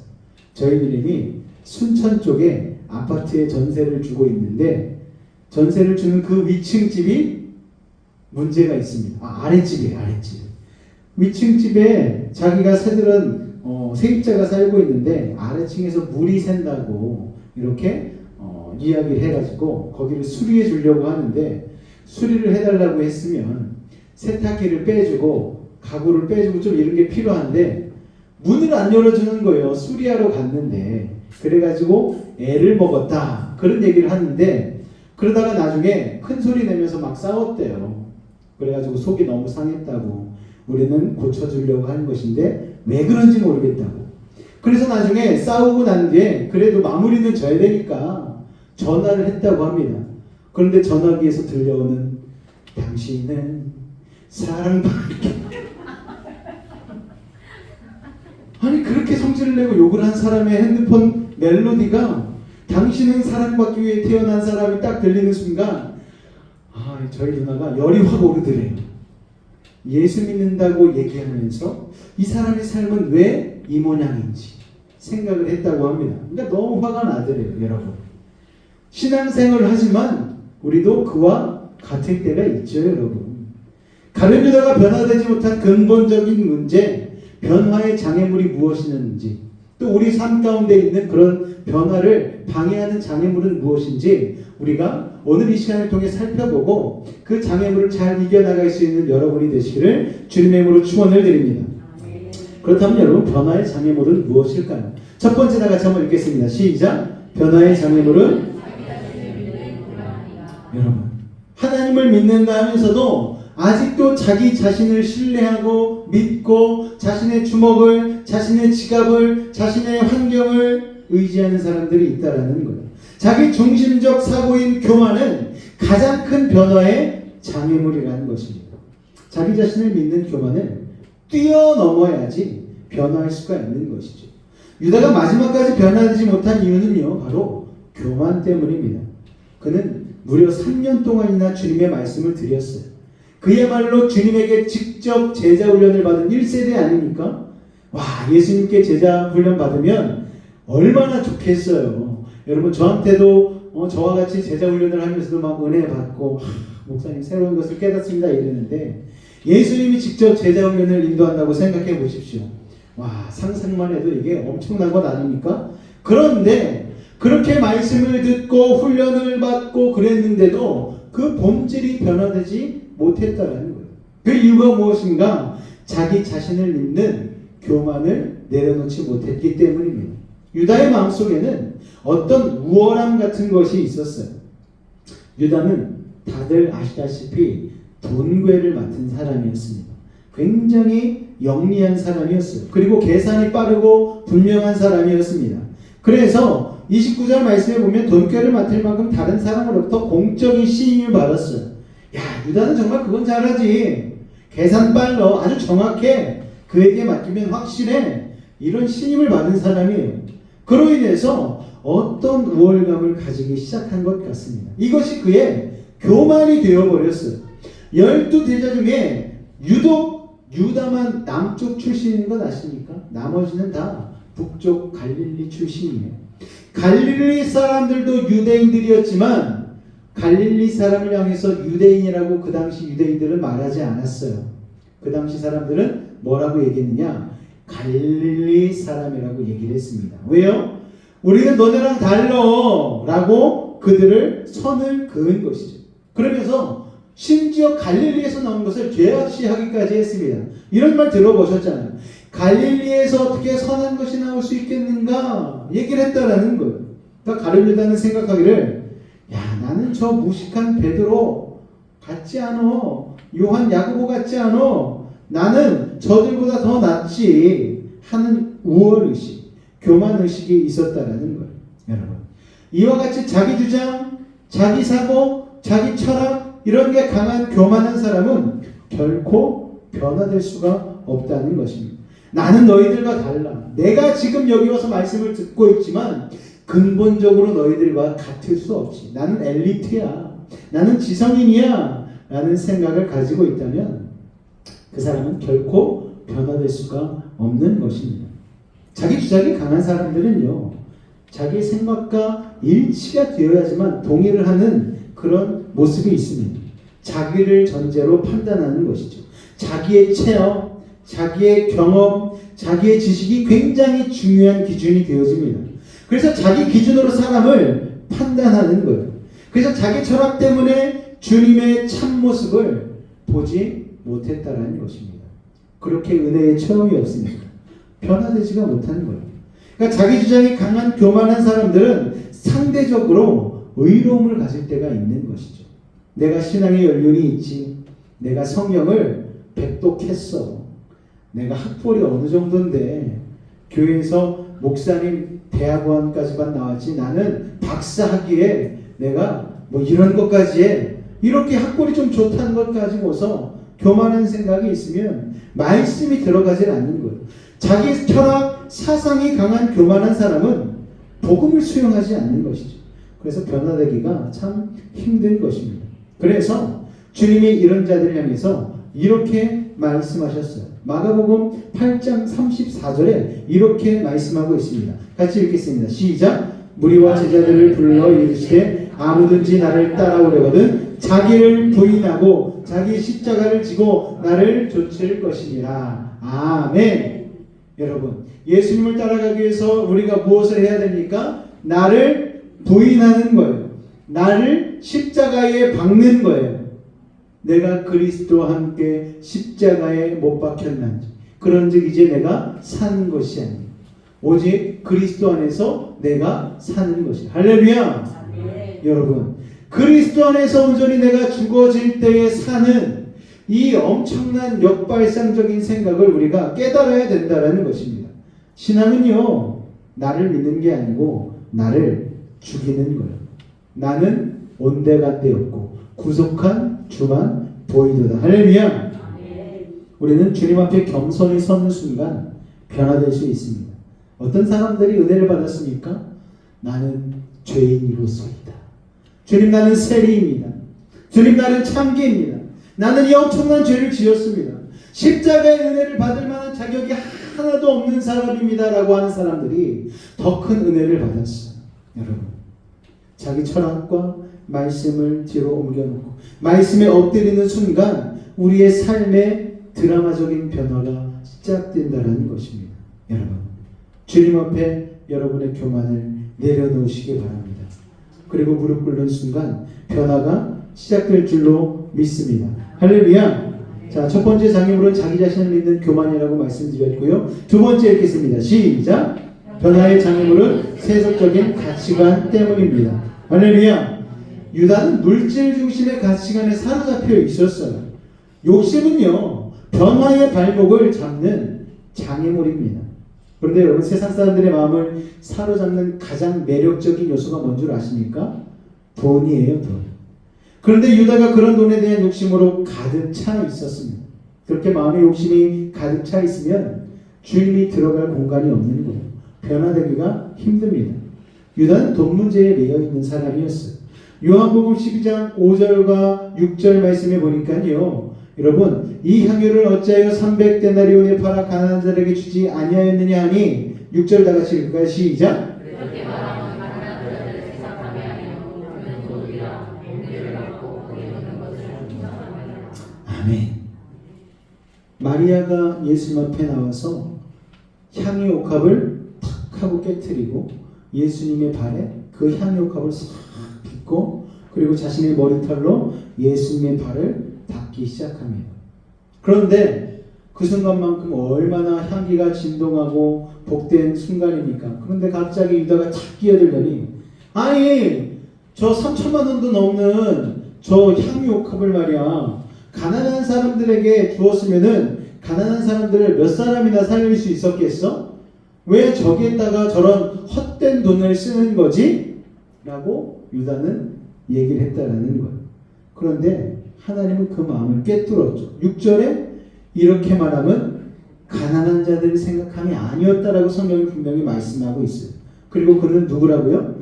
저희 누님이 순천 쪽에 아파트에 전세를 주고 있는데 전세를 주는 그 위층 집이 문제가 있습니다. 아랫집이에요, 아랫집. 위층 집에 자기가 새들은 세입자가 살고 있는데 아래층에서 물이 샌다고 이렇게 이야기를 해가지고 거기를 수리해 주려고 하는데 수리를 해달라고 했으면 세탁기를 빼주고 가구를 빼주고 좀 이런 게 필요한데 문을 안 열어주는 거예요. 수리하러 갔는데. 그래가지고 애를 먹었다 그런 얘기를 하는데 그러다가 나중에 큰 소리 내면서 막 싸웠대요. 그래가지고 속이 너무 상했다고 우리는 고쳐주려고 하는 것인데 왜 그런지 모르겠다고. 그래서 나중에 싸우고 난 뒤에 그래도 마무리는 져야 되니까 전화를 했다고 합니다. 그런데 전화기에서 들려오는 당신은 사랑받기 아니 그렇게 성질을 내고 욕을 한 사람의 핸드폰 멜로디가 당신은 사랑받기 위해 태어난 사람이 딱 들리는 순간 저희 누나가 열이 확 오르더래요. 예수 믿는다고 얘기하면서 이 사람의 삶은 왜 이 모양인지 생각을 했다고 합니다. 그러니까 너무 화가 나더래요, 여러분. 신앙생활을 하지만 우리도 그와 같을 때가 있죠, 여러분. 가룟 유다가 변화되지 못한 근본적인 문제, 변화의 장애물이 무엇이었는지, 또 우리 삶 가운데 있는 그런 변화를 방해하는 장애물은 무엇인지 우리가 오늘 이 시간을 통해 살펴보고 그 장애물을 잘 이겨나갈 수 있는 여러분이 되시기를 주님의 이름으로 축원을 드립니다. 그렇다면 여러분, 변화의 장애물은 무엇일까요? 첫 번째 다 같이 한번 읽겠습니다. 시작. 변화의 장애물은 여러분, 하나님을 믿는다 하면서도 아직도 자기 자신을 신뢰하고 믿고 자신의 주먹을, 자신의 지갑을, 자신의 환경을 의지하는 사람들이 있다라는 거예요. 자기 중심적 사고인 교만은 가장 큰 변화의 장애물이라는 것입니다. 자기 자신을 믿는 교만은 뛰어넘어야지 변화할 수가 있는 것이죠. 유다가 마지막까지 변화되지 못한 이유는요, 바로 교만 때문입니다. 그는 무려 3년 동안이나 주님의 말씀을 드렸어요. 그야말로 주님에게 직접 제자 훈련을 받은 1세대 아닙니까? 와, 예수님께 제자 훈련 받으면 얼마나 좋겠어요. 여러분, 저한테도 저와 같이 제자 훈련을 하면서도 막 은혜 받고 목사님 새로운 것을 깨닫습니다 이러는데 예수님이 직접 제자 훈련을 인도한다고 생각해 보십시오. 와, 상상만 해도 이게 엄청난 것 아닙니까? 그런데 그렇게 말씀을 듣고 훈련을 받고 그랬는데도 그 본질이 변화되지 못했다는 거예요. 그 이유가 무엇인가? 자기 자신을 믿는 교만을 내려놓지 못했기 때문입니다. 유다의 마음속에는 어떤 우월함 같은 것이 있었어요. 유다는 다들 아시다시피 돈괴를 맡은 사람이었습니다. 굉장히 영리한 사람이었어요. 그리고 계산이 빠르고 분명한 사람이었습니다. 그래서 29절 말씀에 보면 돈괴를 맡을 만큼 다른 사람으로부터 공적인 시임을 받았어요. 야, 유다는 정말 그건 잘하지. 계산 빨라. 아주 정확해. 그에게 맡기면 확실해. 이런 신임을 받은 사람이에요. 그로 인해서 어떤 우월감을 가지기 시작한 것 같습니다. 이것이 그의 교만이 되어버렸어요. 12제자 중에 유독 유다만 남쪽 출신인 것 아십니까? 나머지는 다 북쪽 갈릴리 출신이에요. 갈릴리 사람들도 유대인들이었지만 갈릴리 사람을 향해서 유대인이라고 그 당시 유대인들은 말하지 않았어요. 그 당시 사람들은 뭐라고 얘기했느냐? 갈릴리 사람이라고 얘기를 했습니다. 왜요? 우리는 너네랑 달라 라고 그들을 선을 그은 것이죠. 그러면서 심지어 갈릴리에서 나온 것을 죄악시하기까지 했습니다. 이런 말 들어보셨잖아요. 갈릴리에서 어떻게 선한 것이 나올 수 있겠는가 얘기를 했다라는 거예요. 그러니까 가룟 유다는 생각하기를, 야, 나는 저 무식한 베드로 같지 않아. 요한 야고보 같지 않아. 나는 저들보다 더 낫지 하는 우월의식, 교만의식이 있었다라는 거예요. 여러분, 이와 같이 자기 주장, 자기 사고, 자기 철학, 이런 게 강한 교만한 사람은 결코 변화될 수가 없다는 것입니다. 나는 너희들과 달라. 내가 지금 여기 와서 말씀을 듣고 있지만 근본적으로 너희들과 같을 수 없지. 나는 엘리트야. 나는 지성인이야. 라는 생각을 가지고 있다면 그 사람은 결코 변화될 수가 없는 것입니다. 자기 주장이 강한 사람들은요, 자기 생각과 일치가 되어야지만 동의를 하는 그런 모습이 있습니다. 자기를 전제로 판단하는 것이죠. 자기의 체험, 자기의 경험, 자기의 지식이 굉장히 중요한 기준이 되어집니다. 그래서 자기 기준으로 사람을 판단하는 거예요. 그래서 자기 철학 때문에 주님의 참모습을 보지 못했다라는 것입니다. 그렇게 은혜의 체험이 없으니까 변화되지가 못하는 거예요. 그러니까 자기 주장이 강한 교만한 사람들은 상대적으로 의로움을 가질 때가 있는 것이죠. 내가 신앙의 연륜이 있지. 내가 성경을 백독했어. 내가 학벌이 어느 정도인데 교회에서 목사님 대학원까지만 나왔지 나는 박사학위에 내가 뭐 이런 것까지 해. 이렇게 학벌이 좀 좋다는 것 가지고서 교만한 생각이 있으면 말씀이 들어가질 않는 거예요. 자기 철학, 사상이 강한 교만한 사람은 복음을 수용하지 않는 것이죠. 그래서 변화되기가 참 힘든 것입니다. 그래서 주님이 이런 자들을 향해서 이렇게 말씀하셨어요. 마가복음 8장 34절에 이렇게 말씀하고 있습니다. 같이 읽겠습니다. 시작. 무리와 제자들을 불러 이르시되 아무든지 나를 따라오려거든 자기를 부인하고 자기 십자가를 지고 나를 좇을 것이니라. 아멘. 여러분, 예수님을 따라가기 위해서 우리가 무엇을 해야 됩니까? 나를 부인하는 거예요. 나를 십자가에 박는 거예요. 내가 그리스도와 함께 십자가에 못 박혔는지 그런즉 이제 내가 사는 것이 아니에요. 오직 그리스도 안에서 내가 사는 것이에요. 할렐루야. 여러분, 그리스도 안에서 온전히 내가 죽어질 때에 사는 이 엄청난 역발상적인 생각을 우리가 깨달아야 된다는 것입니다. 신앙은요, 나를 믿는 게 아니고 나를 죽이는 거예요. 나는 온데간데 없고 구속한 주만 보이도다. 할렐루야. 우리는 주님 앞에 겸손히 서는 순간 변화될 수 있습니다. 어떤 사람들이 은혜를 받았습니까? 나는 죄인으로서이다. 주님, 나는 세리입니다. 주님, 나는 참개입니다. 나는 이 엄청난 죄를 지었습니다. 십자가의 은혜를 받을 만한 자격이 하나도 없는 사람입니다. 라고 하는 사람들이 더 큰 은혜를 받았어요. 여러분, 자기 철학과 말씀을 뒤로 옮겨놓고 말씀에 엎드리는 순간 우리의 삶의 드라마적인 변화가 시작된다는 것입니다. 여러분, 주님 앞에 여러분의 교만을 내려놓으시기 바랍니다. 그리고 무릎 꿇는 순간 변화가 시작될 줄로 믿습니다. 할렐루야. 자, 첫 번째 장애물은 자기 자신을 믿는 교만이라고 말씀드렸고요. 두 번째 읽겠습니다. 시작. 변화의 장애물은 세속적인 가치관 때문입니다. 할렐루야. 유다는 물질 중심의 가치관에 사로잡혀 있었어요. 욕심은요, 변화의 발목을 잡는 장애물입니다. 그런데 여러분, 세상 사람들의 마음을 사로잡는 가장 매력적인 요소가 뭔 줄 아십니까? 돈이에요, 돈. 그런데 유다가 그런 돈에 대한 욕심으로 가득 차 있었습니다. 그렇게 마음의 욕심이 가득 차 있으면 주님이 들어갈 공간이 없는 거예요. 변화되기가 힘듭니다. 유다는 돈 문제에 매여 있는 사람이었어요. 요한복음 12장 5절과 6절 말씀에 보니까요, 여러분, 이 향유를 어찌하여 300데나리온에 팔아 가난한 자에게 주지 아니하였느냐 하니 6절 다 같이 읽을까요? 시작. 아멘. 마리아가 예수님 앞에 나와서 향유 옥합을 탁 하고 깨트리고 예수님의 발에 그 향유 옥합을 싹 빗고 그리고 자신의 머리털로 예수님의 발을 닦기 시작합니다. 그런데 그 순간만큼 얼마나 향기가 진동하고 복된 순간입니까? 그런데 갑자기 유다가 탁 끼어들더니, 아니, 저 3천만 원도 넘는 저 향유 옥합을 말이야, 가난한 사람들에게 주었으면은 가난한 사람들을 몇 사람이나 살릴 수 있었겠어? 왜 저기에다가 저런 헛된 돈을 쓰는 거지? 라고 유다는 얘기를 했다라는 거예요. 그런데 하나님은 그 마음을 꿰뚫었죠. 6절에 이렇게 말하면 가난한 자들의 생각함이 아니었다라고 성경이 분명히 말씀하고 있어요. 그리고 그는 누구라고요?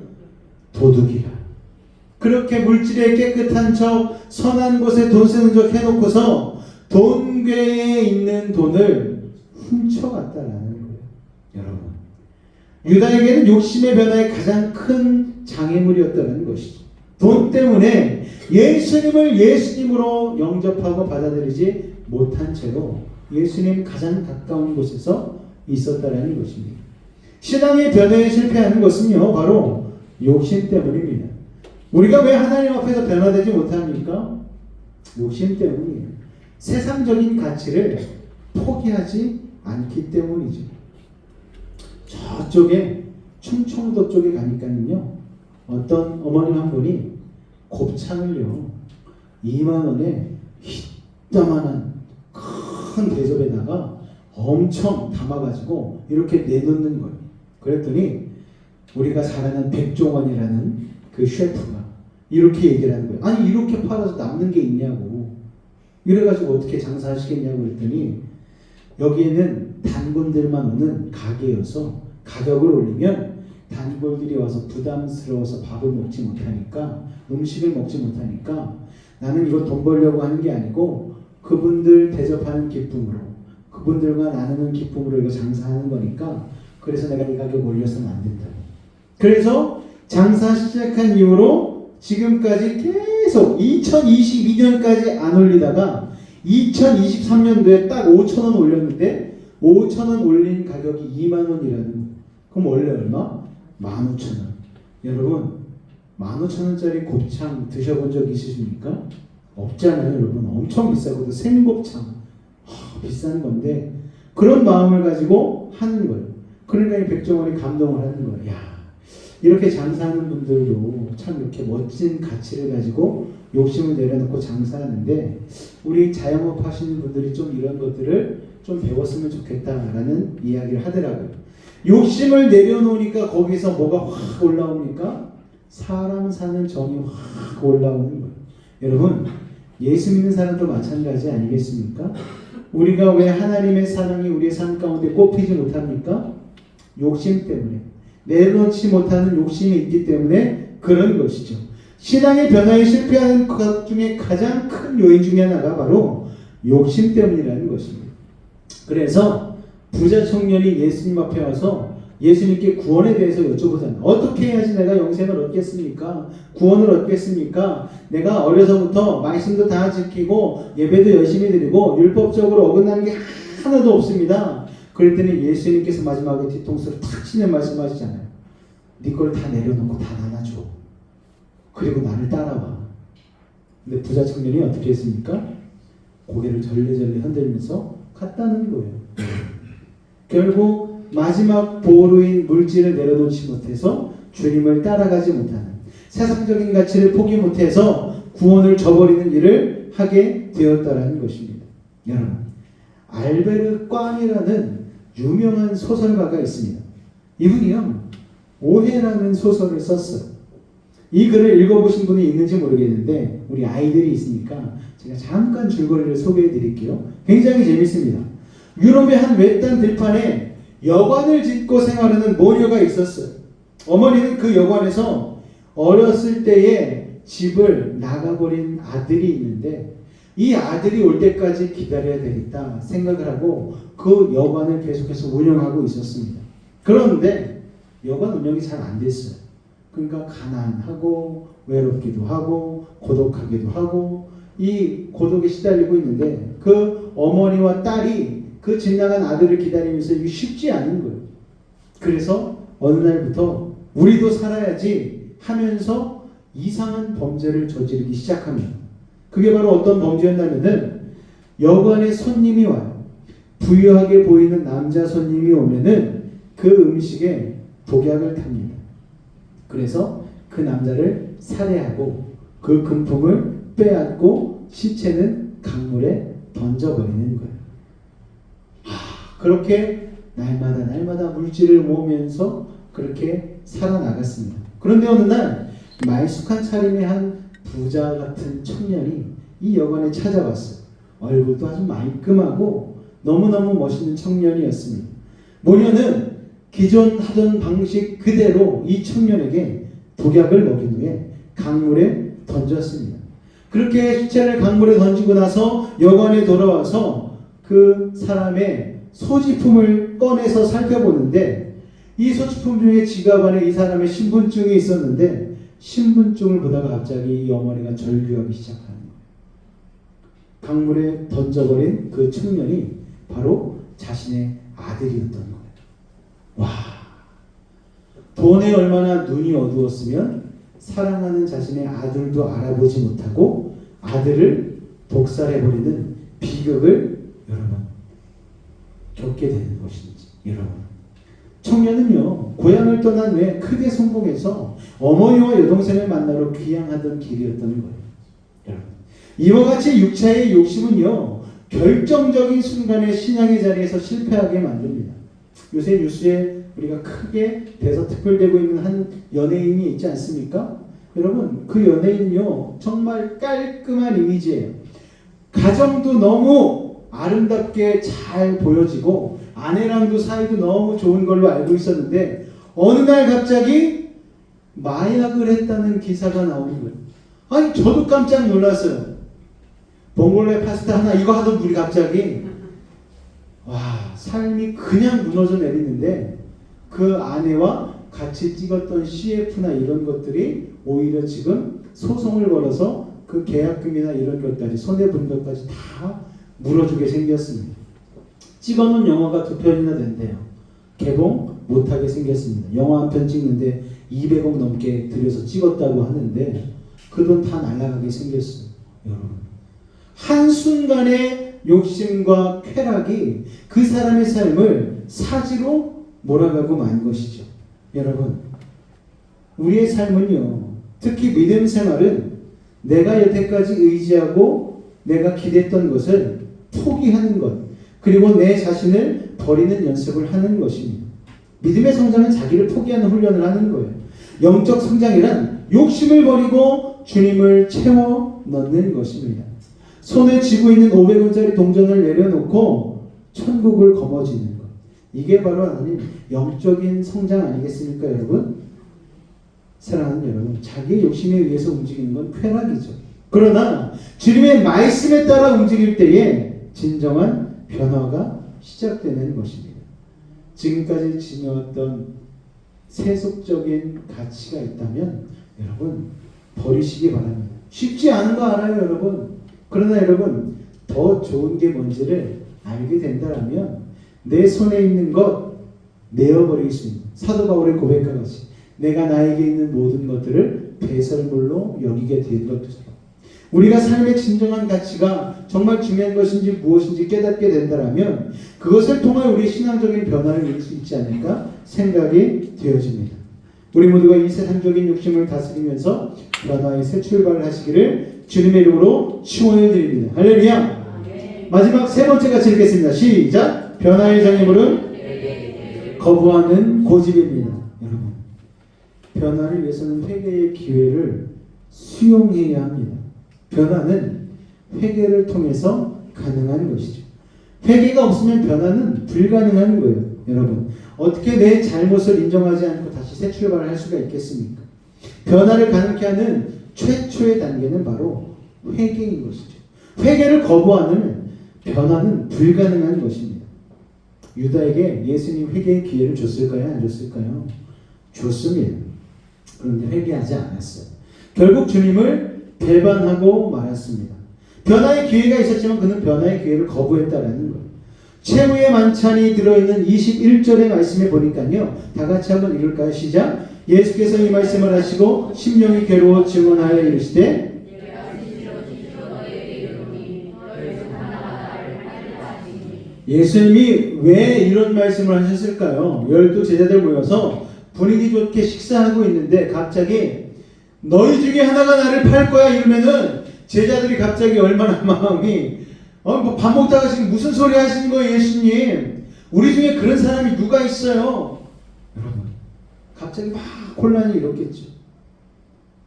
도둑이라. 그렇게 물질에 깨끗한 척 선한 곳에 돈 쓰는 척 해놓고서 돈괴에 있는 돈을 훔쳐갔다라는 거예요. 여러분, 유다에게는 욕심의 변화의 가장 큰 장애물이었다는 것이죠. 돈 때문에 예수님을 예수님으로 영접하고 받아들이지 못한 채로 예수님 가장 가까운 곳에서 있었다라는 것입니다. 신앙의 변화에 실패하는 것은요, 바로 욕심 때문입니다. 우리가 왜 하나님 앞에서 변화되지 못합니까? 욕심 때문이에요. 세상적인 가치를 포기하지 않기 때문이죠. 저쪽에 충청도 쪽에 가니까는요, 어떤 어머님 한 분이 곱창을요 2만 원에 희따만한 큰 대접에다가 엄청 담아가지고 이렇게 내놓는 거예요. 그랬더니 우리가 잘 아는 백종원이라는 그 셰프가 이렇게 얘기를 하는 거예요. 아니 이렇게 팔아서 남는 게 있냐고. 이래가지고 어떻게 장사하시겠냐고 그랬더니 여기에는 단군들만 오는 가게여서 가격을 올리면 단골들이 와서 부담스러워서 밥을 먹지 못하니까, 음식을 먹지 못하니까 나는 이거 돈 벌려고 하는 게 아니고 그분들 대접하는 기쁨으로, 그분들과 나누는 기쁨으로 이거 장사하는 거니까, 그래서 내가 이 가격 올려서는 안 된다. 그래서 장사 시작한 이후로 지금까지 계속 2022년까지 안 올리다가 2023년도에 딱 5,000원 올렸는데 5,000원 올린 가격이 2만 원이라는 거예요. 그럼 원래 얼마? 15,000원. 여러분 15,000원짜리 곱창 드셔본 적 있으십니까? 없잖아요. 여러분 엄청 비싸거든. 생곱창 비싼 건데 그런 마음을 가지고 하는 거예요. 그러니까 이 백종원이 감동을 하는 거예요. 야, 이렇게 장사하는 분들도 참 이렇게 멋진 가치를 가지고 욕심을 내려놓고 장사하는데 우리 자영업 하시는 분들이 좀 이런 것들을 좀 배웠으면 좋겠다라는 이야기를 하더라고요. 욕심을 내려놓으니까 거기서 뭐가 확 올라옵니까? 사람 사는 정이 확 올라오는 거예요. 여러분 예수 믿는 사람도 마찬가지 아니겠습니까? 우리가 왜 하나님의 사랑이 우리의 삶 가운데 꼽히지 못합니까? 욕심 때문에, 내려놓지 못하는 욕심이 있기 때문에 그런 것이죠. 신앙의 변화에 실패하는 것 중에 가장 큰 요인 중에 하나가 바로 욕심 때문이라는 것입니다. 그래서 부자 청년이 예수님 앞에 와서 예수님께 구원에 대해서 여쭤보잖아요. 어떻게 해야지 내가 영생을 얻겠습니까? 구원을 얻겠습니까? 내가 어려서부터 말씀도 다 지키고 예배도 열심히 드리고 율법적으로 어긋나는 게 하나도 없습니다. 그랬더니 예수님께서 마지막에 뒤통수를 탁 치는 말씀하시잖아요. 네 걸 다 내려놓고 다 나눠줘. 그리고 나를 따라와. 근데 부자 청년이 어떻게 했습니까? 고개를 절레절레 흔들면서 갔다는 거예요. 결국 마지막 보루인 물질을 내려놓지 못해서 주님을 따라가지 못하는, 세상적인 가치를 포기 못해서 구원을 저버리는 일을 하게 되었다라는 것입니다. 여러분, 알베르 꽝이라는 유명한 소설가가 있습니다. 이분이요 오해라는 소설을 썼어요. 이 글을 읽어보신 분이 있는지 모르겠는데 우리 아이들이 있으니까 제가 잠깐 줄거리를 소개해 드릴게요. 굉장히 재밌습니다. 유럽의 한 외딴 들판에 여관을 짓고 생활하는 모녀가 있었어요. 어머니는 그 여관에서 어렸을 때에 집을 나가버린 아들이 있는데 이 아들이 올 때까지 기다려야 되겠다 생각을 하고 그 여관을 계속해서 운영하고 있었습니다. 그런데 여관 운영이 잘 안 됐어요. 그러니까 가난하고 외롭기도 하고 고독하기도 하고 이 고독에 시달리고 있는데 그 어머니와 딸이 그 집 나간 아들을 기다리면서 이게 쉽지 않은 거예요. 그래서 어느 날부터 우리도 살아야지 하면서 이상한 범죄를 저지르기 시작합니다. 그게 바로 어떤 범죄였냐면은 여관에 손님이 와요. 부유하게 보이는 남자 손님이 오면은 그 음식에 독약을 탑니다. 그래서 그 남자를 살해하고 그 금품을 빼앗고 시체는 강물에 던져버리는 거예요. 그렇게 날마다 물질을 모으면서 그렇게 살아나갔습니다. 그런데 어느 날 말쑥한 차림의 한 부자 같은 청년이 이 여관에 찾아왔어요. 얼굴도 아주 말끔하고 너무너무 멋있는 청년이었습니다. 모녀는 기존 하던 방식 그대로 이 청년에게 독약을 먹인 후에 강물에 던졌습니다. 그렇게 시체를 강물에 던지고 나서 여관에 돌아와서 그 사람의 소지품을 꺼내서 살펴보는데 이 소지품 중에 지갑 안에 이 사람의 신분증이 있었는데 신분증을 보다가 갑자기 이 어머니가 절규하기 시작하는 거예요. 강물에 던져버린 그 청년이 바로 자신의 아들이었던 거예요. 와, 돈에 얼마나 눈이 어두웠으면 사랑하는 자신의 아들도 알아보지 못하고 아들을 독살해버리는 비극을 여러분 겪게 되는 것인지. 여러분, 청년은요 고향을 떠난 후에 크게 성공해서 어머니와 여동생을 만나러 귀향하던 길이었던 거예요. 여러분, 이와 같이 육체의 욕심은요 결정적인 순간에 신앙의 자리에서 실패하게 만듭니다. 요새 뉴스에 우리가 크게 대서특필되고 있는 한 연예인이 있지 않습니까? 여러분, 그 연예인요 정말 깔끔한 이미지예요. 가정도 너무 아름답게 잘 보여지고 아내랑도 사이도 너무 좋은 걸로 알고 있었는데 어느 날 갑자기 마약을 했다는 기사가 나오는 거예요. 아니, 저도 깜짝 놀랐어요. 봉골레 파스타 하나 이거 하던 분이 갑자기 와, 삶이 그냥 무너져 내리는데 그 아내와 같이 찍었던 CF나 이런 것들이 오히려 지금 소송을 걸어서 그 계약금이나 이런 것까지 손해본 것까지 다 물어주게 생겼습니다. 찍어놓은 영화가 2편이나 된대요. 개봉 못하게 생겼습니다. 영화 한 편 찍는데 200억 넘게 들여서 찍었다고 하는데 그 돈 다 날아가게 생겼어요. 여러분, 한순간의 욕심과 쾌락이 그 사람의 삶을 사지로 몰아가고 만 것이죠. 여러분, 우리의 삶은요 특히 믿음 생활은 내가 여태까지 의지하고 내가 기댔던 것을 포기하는 것, 그리고 내 자신을 버리는 연습을 하는 것입니다. 믿음의 성장은 자기를 포기하는 훈련을 하는 거예요. 영적 성장이란 욕심을 버리고 주님을 채워 넣는 것입니다. 손에 쥐고 있는 500원짜리 동전을 내려놓고 천국을 거머쥐는 것. 이게 바로 하나님 영적인 성장 아니겠습니까, 여러분? 사랑하는 여러분, 자기의 욕심에 의해서 움직이는 건 쾌락이죠. 그러나 주님의 말씀에 따라 움직일 때에 진정한 변화가 시작되는 것입니다. 지금까지 지녀왔던 세속적인 가치가 있다면 여러분 버리시기 바랍니다. 쉽지 않은 거 알아요, 여러분. 그러나 여러분, 더 좋은 게 뭔지를 알게 된다면 내 손에 있는 것 내어버릴 수 있는, 사도 바울의 고백과 같이 내가 나에게 있는 모든 것들을 배설물로 여기게 된 것처럼 우리가 삶의 진정한 가치가 정말 중요한 것인지 무엇인지 깨닫게 된다면 그것을 통해 우리의 신앙적인 변화를 이룰 수 있지 않을까 생각이 되어집니다. 우리 모두가 이 세상적인 욕심을 다스리면서 변화의 새 출발을 하시기를 주님의 이름으로 축원을 드립니다. 할렐루야. 마지막 세 번째 같이 읽겠습니다. 시작. 변화의 장애물은 거부하는 고집입니다. 여러분, 변화를 위해서는 회개의 기회를 수용해야 합니다. 변화는 회개를 통해서 가능한 것이죠. 회개가 없으면 변화는 불가능한 거예요. 여러분, 어떻게 내 잘못을 인정하지 않고 다시 새 출발을 할 수가 있겠습니까? 변화를 가능케 하는 최초의 단계는 바로 회개인 것이죠. 회개를 거부하는 변화는 불가능한 것입니다. 유다에게 예수님 회개의 기회를 줬을까요? 안 줬을까요? 줬습니다. 그런데 회개하지 않았어요. 결국 주님을 배반하고 말았습니다. 변화의 기회가 있었지만 그는 변화의 기회를 거부했다라는 거예요. 최후의 만찬이 들어있는 21절의 말씀에 보니까요, 다 같이 한번 읽을까요? 시작. 예수께서 이 말씀을 하시고 심령이 괴로워 증언하여 이르시되 예수님이 왜 이런 말씀을 하셨을까요? 12 제자들 모여서 분위기 좋게 식사하고 있는데 갑자기 너희 중에 하나가 나를 팔 거야 이러면은 제자들이 갑자기 얼마나 마음이 뭐 밥 먹다가 지금 무슨 소리 하시는 거예요, 예수님? 우리 중에 그런 사람이 누가 있어요? 여러분, 갑자기 막 혼란이 일었겠죠.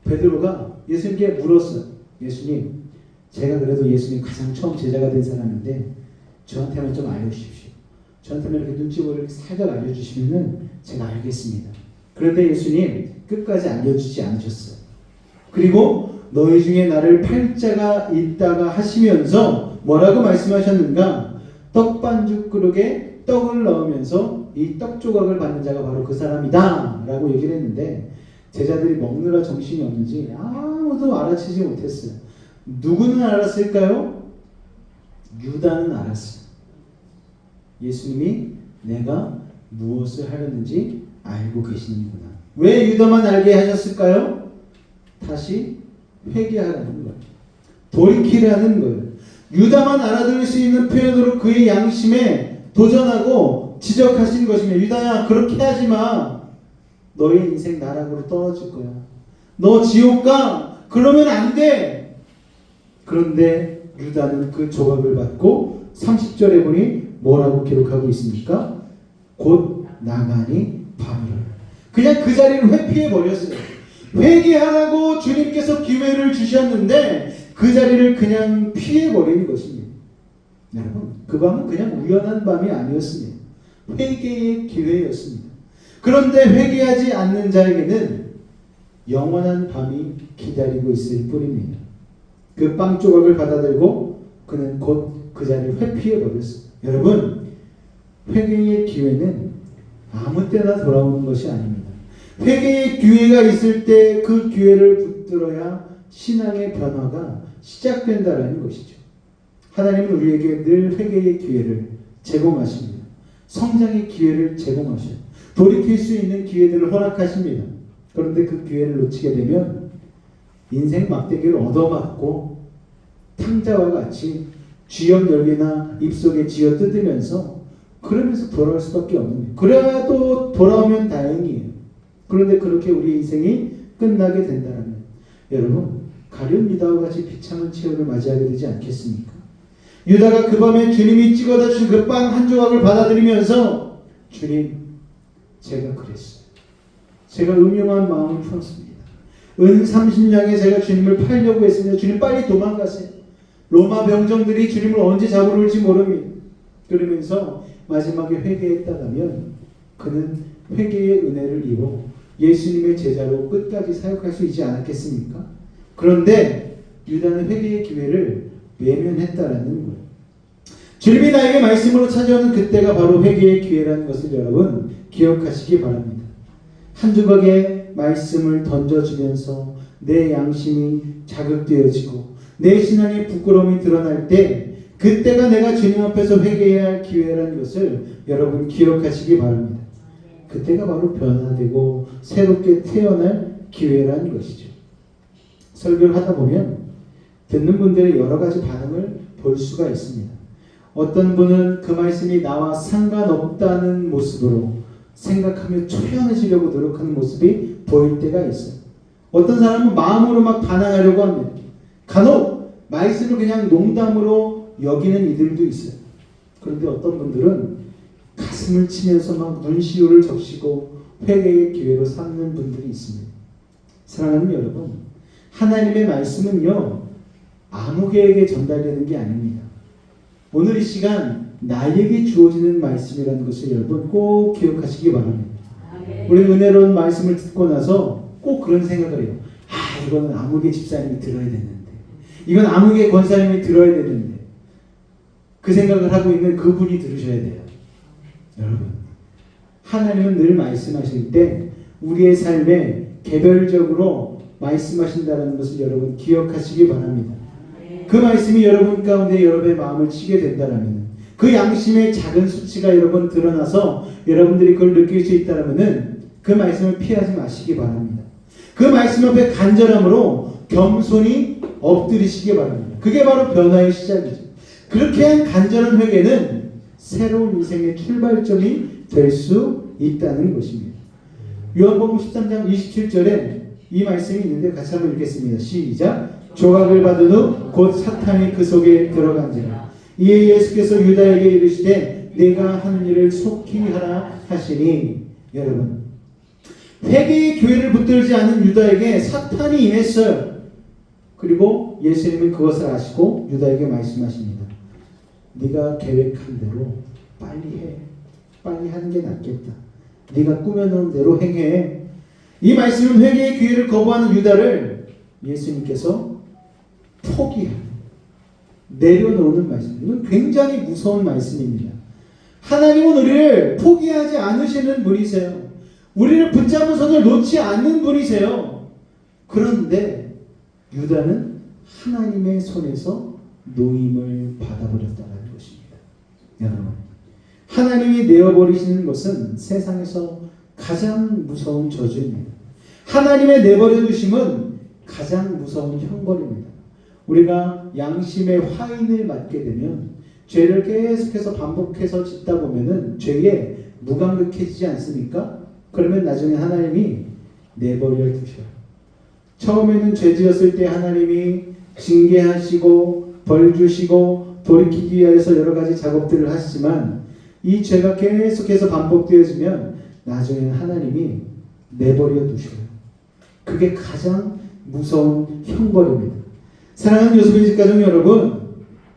베드로가 예수님께 물었어요. 예수님, 제가 그래도 예수님 가장 처음 제자가 된 사람인데 저한테만 좀 알려주십시오. 저한테만 이렇게 눈치 보고 이렇게 살짝 알려주시면은 제가 알겠습니다. 그런데 예수님 끝까지 알려주지 않으셨어요. 그리고 너희 중에 나를 팔 자가 있다가 하시면서 뭐라고 말씀하셨는가? 떡반죽 그릇에 떡을 넣으면서 이 떡 조각을 받는 자가 바로 그 사람이다 라고 얘기를 했는데 제자들이 먹느라 정신이 없는지 아무도 알아채지 못했어요. 누구는 알았을까요? 유다는 알았어요. 예수님이 내가 무엇을 하려는지 알고 계시는구나. 왜 유다만 알게 하셨을까요? 다시 회개하라는 거예요. 돌이키라는 거예요. 유다만 알아들을 수 있는 표현으로 그의 양심에 도전하고 지적하신 것이며 유다야 그렇게 하지 마. 너의 인생 나락으로 떨어질 거야. 너 지옥 가. 그러면 안 돼. 그런데 유다는 그 조각을 받고 30절에 보니 뭐라고 기록하고 있습니까? 곧 나가니 바로 그냥 그 자리를 회피해 버렸어요. 회개하라고 주님께서 기회를 주셨는데 그 자리를 그냥 피해 버리는 것입니다. 여러분, 그 밤은 그냥 우연한 밤이 아니었습니다. 회개의 기회였습니다. 그런데 회개하지 않는 자에게는 영원한 밤이 기다리고 있을 뿐입니다. 그 빵 조각을 받아들고 그는 곧 그 자리를 회피해 버렸어요. 여러분, 회개의 기회는 아무 때나 돌아오는 것이 아닙니다. 회개의 기회가 있을 때 그 기회를 붙들어야 신앙의 변화가 시작된다는 것이죠. 하나님은 우리에게 늘 회개의 기회를 제공하십니다. 성장의 기회를 제공하셔요. 돌이킬 수 있는 기회들을 허락하십니다. 그런데 그 기회를 놓치게 되면 인생 막대기를 얻어맞고 탕자와 같이 쥐역 열기나 입속에 쥐어 뜯으면서 그러면서 돌아올 수밖에 없는 거예요. 그래도 돌아오면 다행이에요. 그런데 그렇게 우리 인생이 끝나게 된다면 여러분 가룟 유다와 같이 비참한 최후를 맞이하게 되지 않겠습니까? 유다가 그 밤에 주님이 찍어다 주신 그 빵 한 조각을 받아들이면서 주님 제가 그랬어요. 제가 음흉한 마음을 품었습니다. 은 30냥에 제가 주님을 팔려고 했습니다. 주님 빨리 도망가세요. 로마 병정들이 주님을 언제 잡으러 올지 모릅니다. 그러면서 마지막에 회개했다면 그는 회개의 은혜를 입어 예수님의 제자로 끝까지 사역할 수 있지 않았겠습니까? 그런데 유다는 회개의 기회를 외면했다라는 거예요. 주님이 나에게 말씀으로 찾아오는 그때가 바로 회개의 기회라는 것을 여러분 기억하시기 바랍니다. 한 조각의 말씀을 던져주면서 내 양심이 자극되어지고 내 신앙의 부끄러움이 드러날 때 그때가 내가 주님 앞에서 회개해야 할 기회라는 것을 여러분 기억하시기 바랍니다. 그때가 바로 변화되고 새롭게 태어날 기회라는 것이죠. 설교를 하다 보면 듣는 분들의 여러 가지 반응을 볼 수가 있습니다. 어떤 분은 그 말씀이 나와 상관없다는 모습으로 생각하며 초연해지려고 노력하는 모습이 보일 때가 있어요. 어떤 사람은 마음으로 막 반항하려고 합니다. 간혹 말씀을 그냥 농담으로 여기는 이들도 있어요. 그런데 어떤 분들은 가슴을 치면서 막 눈시울을 적시고 회개의 기회로 삼는 분들이 있습니다. 사랑하는 여러분, 하나님의 말씀은요 아무개에게 전달되는 게 아닙니다. 오늘 이 시간 나에게 주어지는 말씀이라는 것을 여러분 꼭 기억하시기 바랍니다. 우리 은혜로운 말씀을 듣고 나서 꼭 그런 생각을 해요. 이거는 아무개 집사님이 들어야 되는데, 이건 아무개 권사님이 들어야 되는데, 그 생각을 하고 있는 그분이 들으셔야 돼요. 여러분, 하나님은 늘 말씀하실 때 우리의 삶에 개별적으로 말씀하신다는 것을 여러분 기억하시기 바랍니다. 그 말씀이 여러분 가운데 여러분의 마음을 치게 된다면, 그 양심의 작은 수치가 여러분 드러나서 여러분들이 그걸 느낄 수 있다면 그 말씀을 피하지 마시기 바랍니다. 그 말씀 앞에 간절함으로 겸손히 엎드리시기 바랍니다. 그게 바로 변화의 시작이죠. 그렇게 한 간절한 회개는 새로운 인생의 출발점이 될 수 있다는 것입니다. 요한복음 13장 27절에 이 말씀이 있는데 같이 한번 읽겠습니다. 시작. 조각을 받은 후 곧 사탄이 그 속에 들어간지라. 이에 예수께서 유다에게 이르시되 내가 하는 일을 속히 하라 하시니. 여러분, 회개의 기회를 붙들지 않은 유다에게 사탄이 임했어요. 그리고 예수님은 그것을 아시고 유다에게 말씀하십니다. 네가 계획한 대로 빨리 해. 빨리 하는 게 낫겠다. 네가 꾸며놓은 대로 행해. 이 말씀은 회개의 기회를 거부하는 유다를 예수님께서 포기하는, 내려놓는 말씀. 이건 굉장히 무서운 말씀입니다. 하나님은 우리를 포기하지 않으시는 분이세요. 우리를 붙잡은 손을 놓지 않는 분이세요. 그런데 유다는 하나님의 손에서 노임을 받아버렸다는 것입니다. 여러분, 하나님이 내어버리시는 것은 세상에서 가장 무서운 저주입니다. 하나님의 내버려 두심은 가장 무서운 형벌입니다. 우리가 양심의 화인을 맞게 되면 죄를 계속해서 반복해서 짓다 보면은 죄에 무감각해지지 않습니까? 그러면 나중에 하나님이 내버려 두셔요. 처음에는 죄 지었을 때 하나님이 징계하시고 벌 주시고 돌이키기 위해서 여러 가지 작업들을 하시지만 이 죄가 계속해서 반복되어지면 나중에는 하나님이 내버려 두셔요. 그게 가장 무서운 형벌입니다. 사랑하는 요소베이직 가족 여러분,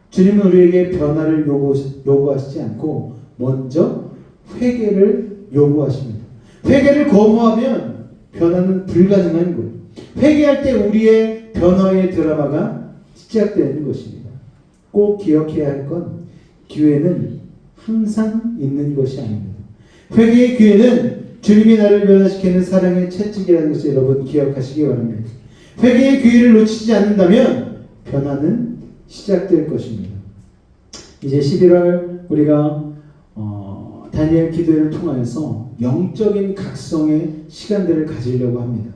주님은 우리에게 변화를 요구하시지 않고 먼저 회개를 요구하십니다. 회개를 거부하면 변화는 불가능한 거예요. 회개할 때 우리의 변화의 드라마가 시작되는 것입니다. 꼭 기억해야 할 건 기회는 항상 있는 것이 아닙니다. 회개의 기회는 주님이 나를 변화시키는 사랑의 채찍이라는 것을 여러분 기억하시기 바랍니다. 회개의 기회를 놓치지 않는다면 변화는 시작될 것입니다. 이제 11월 우리가 다니엘 기도회를 통하여서 영적인 각성의 시간들을 가지려고 합니다.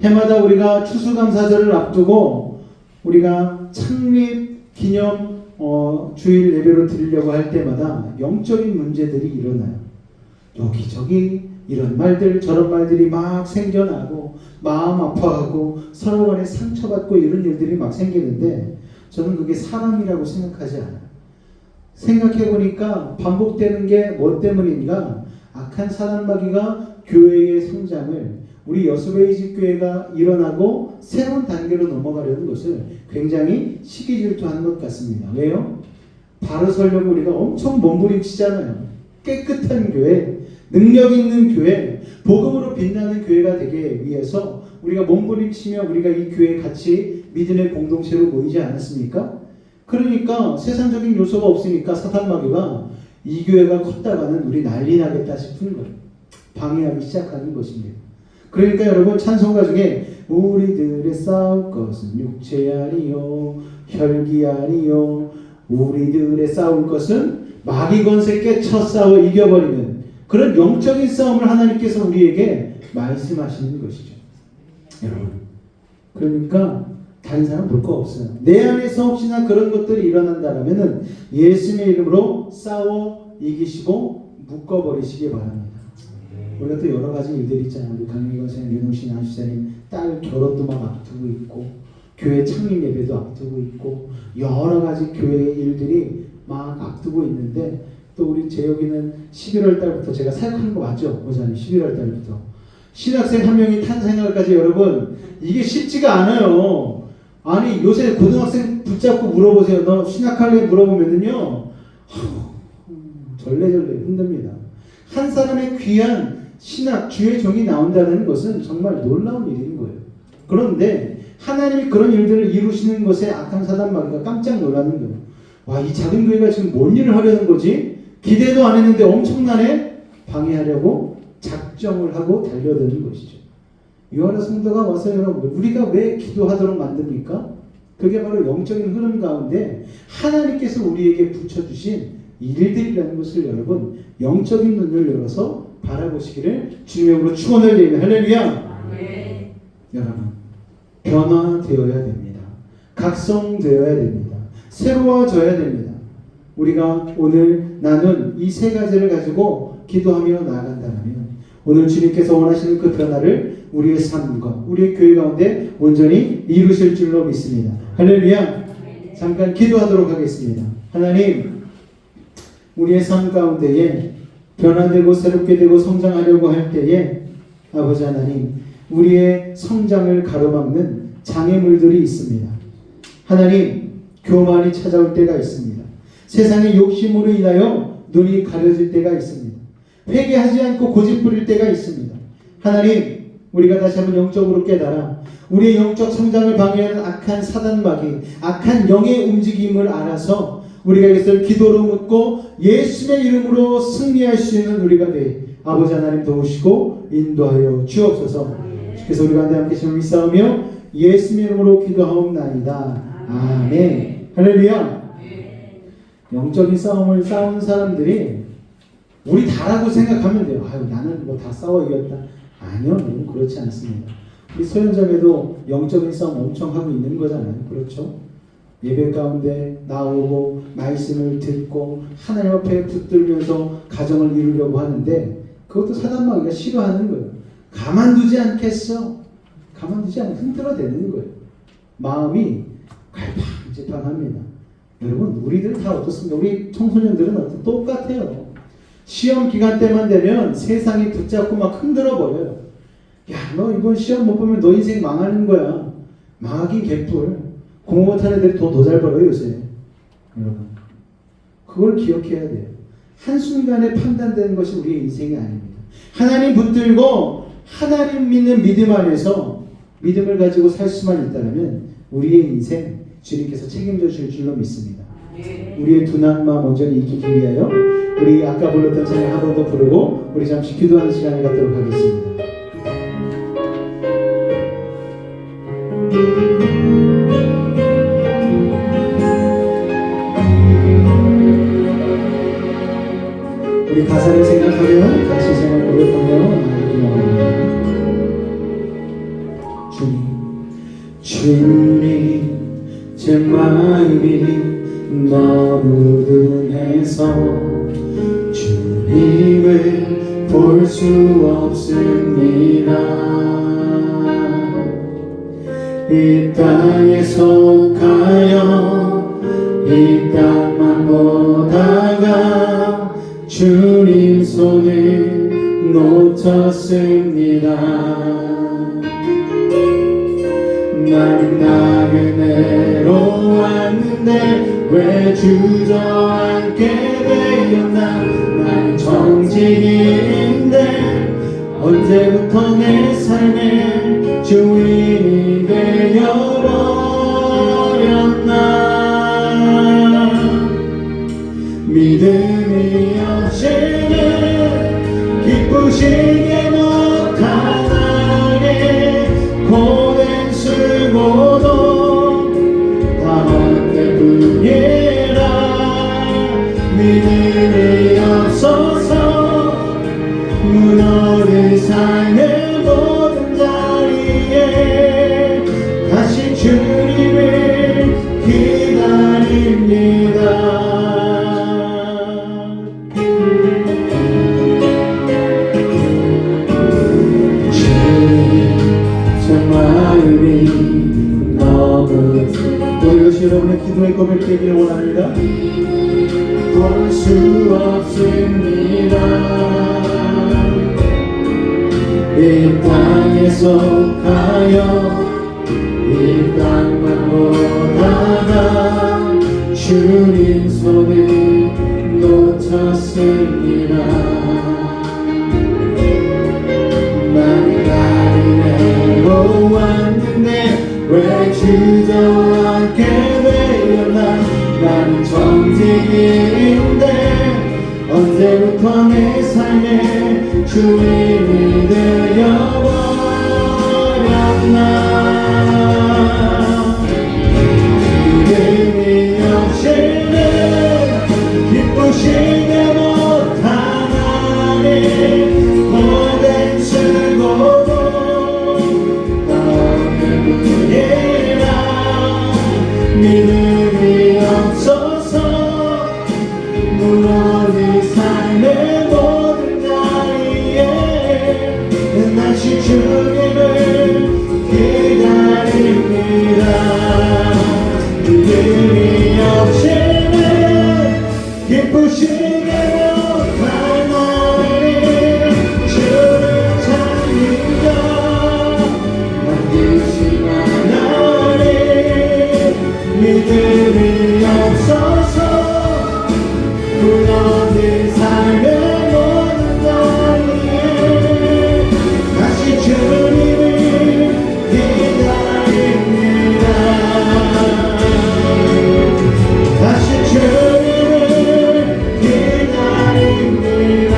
해마다 우리가 추수감사절을 앞두고 우리가 창립 기념 주일 예배로 드리려고 할 때마다 영적인 문제들이 일어나요. 여기저기 이런 말들 저런 말들이 막 생겨나고 마음 아파하고 서로 간에 상처받고 이런 일들이 막 생기는데 저는 그게 사람이라고 생각하지 않아요. 생각해보니까 반복되는 게 뭐 때문인가? 악한 사단마귀가 교회의 성장을 우리 여수베이직 교회가 일어나고 새로운 단계로 넘어가려는 것을 굉장히 시기질투하는 것 같습니다. 왜요? 바로 서려고 우리가 엄청 몸부림치잖아요. 깨끗한 교회, 능력 있는 교회, 복음으로 빛나는 교회가 되기 위해서 우리가 몸부림치며 우리가 이 교회에 같이 믿음의 공동체로 모이지 않았습니까? 그러니까 세상적인 요소가 없으니까 사탄마귀가 이 교회가 컸다가는 우리 난리 나겠다 싶은 거예요. 방해하기 시작하는 것입니다. 그러니까 여러분 찬송가 중에 우리들의 싸울 것은 육체 아니요 혈기 아니요 우리들의 싸울 것은 마귀 권세 깨쳐 싸워 이겨버리는 그런 영적인 싸움을 하나님께서 우리에게 말씀하시는 것이죠. 여러분, 그러니까 다른 사람 볼 거 없어요. 내 안에서 혹시나 그런 것들이 일어난다면은 예수님의 이름으로 싸워 이기시고 묶어버리시기 바랍니다. 우리가 또 여러 가지 일들이 있잖아요. 우리 강민희 권사님, 윤홍신 안수사님 딸 결혼도 막 앞두고 있고 교회 창립 예배도 앞두고 있고 여러 가지 교회의 일들이 막 앞두고 있는데 또 우리 재혁이는 11월 달부터 제가 사역하는 거 맞죠? 보자니 11월 달부터 신학생 한 명이 탄생할까지 여러분 이게 쉽지가 않아요. 아니 요새 고등학생 붙잡고 물어보세요. 너 신학할래? 물어보면은요 절레절레 흔듭니다. 한 사람의 귀한 신학 주의 종이 나온다는 것은 정말 놀라운 일인 거예요. 그런데 하나님이 그런 일들을 이루시는 것에 악한 사단마귀가 깜짝 놀라는 거예요. 와, 이 작은 교회가 지금 뭔 일을 하려는 거지? 기대도 안 했는데 엄청나네? 방해하려고 작정을 하고 달려드는 것이죠. 요한의 성도가 와서 여러분 우리가 왜 기도하도록 만듭니까? 그게 바로 영적인 흐름 가운데 하나님께서 우리에게 붙여주신 일들이라는 것을 여러분 영적인 눈을 열어서 바라보시기를 주님의 이름으로 축원을 드립니다. 할렐루야. 네. 여러분 변화되어야 됩니다. 각성되어야 됩니다. 새로워져야 됩니다. 우리가 오늘 나눈 이 세 가지를 가지고 기도하며 나아간다면 오늘 주님께서 원하시는 그 변화를 우리의 삶과 우리의 교회 가운데 온전히 이루실 줄로 믿습니다. 할렐루야. 잠깐 기도하도록 하겠습니다. 하나님, 우리의 삶 가운데에 변화되고 새롭게 되고 성장하려고 할 때에 아버지 하나님, 우리의 성장을 가로막는 장애물들이 있습니다. 하나님, 교만이 찾아올 때가 있습니다. 세상의 욕심으로 인하여 눈이 가려질 때가 있습니다. 회개하지 않고 고집 부릴 때가 있습니다. 하나님, 우리가 다시 한번 영적으로 깨달아 우리의 영적 성장을 방해하는 악한 사단마귀, 악한 영의 움직임을 알아서 우리가 이것을 기도로 묻고 예수의 이름으로 승리할 수 있는 우리가 돼 아버지 하나님 도우시고 인도하여 주옵소서. 그래서 우리가 함께 힘을 싸우며 예수의 이름으로 기도하옵나이다. 아멘. 할렐루야. 영적인 싸움을 싸우는 사람들이 우리 다라고 생각하면 돼요. 아유, 나는 뭐 다 싸워 이겼다. 아니요, 여러분, 그렇지 않습니다. 우리 소현장에도 영적인 싸움 엄청 하고 있는 거잖아요. 그렇죠? 예배 가운데 나오고 말씀을 듣고 하나님 앞에 붙들면서 가정을 이루려고 하는데 그것도 사단마귀가 싫어하는 거예요. 가만두지 않겠어. 가만두지 않고 흔들어대는 거예요. 마음이 갈팡질팡합니다. 여러분, 우리들 다 어떻습니까? 우리 청소년들은 똑같아요. 시험 기간 때만 되면 세상이 붙잡고 막 흔들어 버려요. 야, 너 이번 시험 못 보면 너 인생 망하는 거야. 망하긴 개뿔. 공부 못하는 애들이 돈 더 잘 벌어요, 요새. 여러분, 그걸 기억해야 돼요. 한순간에 판단되는 것이 우리의 인생이 아닙니다. 하나님 붙들고 하나님 믿는 믿음 안에서 믿음을 가지고 살 수만 있다면 우리의 인생 주님께서 책임져 줄 줄로 믿습니다. 우리의 둔한 마음 온전히 이기기 위하여 우리 아까 불렀던 찬양 한 번 더 부르고 우리 잠시 기도하는 시간을 갖도록 하겠습니다. 우리 가사를 생각하며 같이 생각 고백하며 나아가옵니다. 주님, 제 마음이 너무 둔해서 주님을 볼 수 없습니다. 이 땅에 속하여 이 땅만 보다가 주님 손을 놓쳤습니다. 나는 나그네로 왔는데 왜 주저앉게 되었나. 나는 정직인데 언제부터 내 삶의 주인이 되어버렸나. 믿음이 없이는 기쁘시게 못하네. 고된 수고도 다 헛될 뿐이라. 믿음이 없어서 무너진 삶의 모든 자리에 다시 주님을 기다립니다. 여러분의 기도의 꿈을 깨기를 원합니다. 볼 수 없습니다. 이 땅에 속하여 이 땅만 보다가 주님 손을 놓쳤습니다. 나는 나그네로 왔는데 왜 주저앉게 되었나. 나는 정직인데 언제부터 내 삶에 주님이 되어버렸나. 믿음이 없이는 기쁘시게 못하나니. 고된 수고도 믿음이 없어서 무너진 삶의 모든 자리에 다시 주님을 기다립니다. 믿음이 없이는 기쁘시게 못하나니. 주를 찾는 자 만드신 하나님 믿음이 없어서 무너진 삶의 모든 도리에 다시 주님을 기다립니다. 다시 주님을 기다립니다.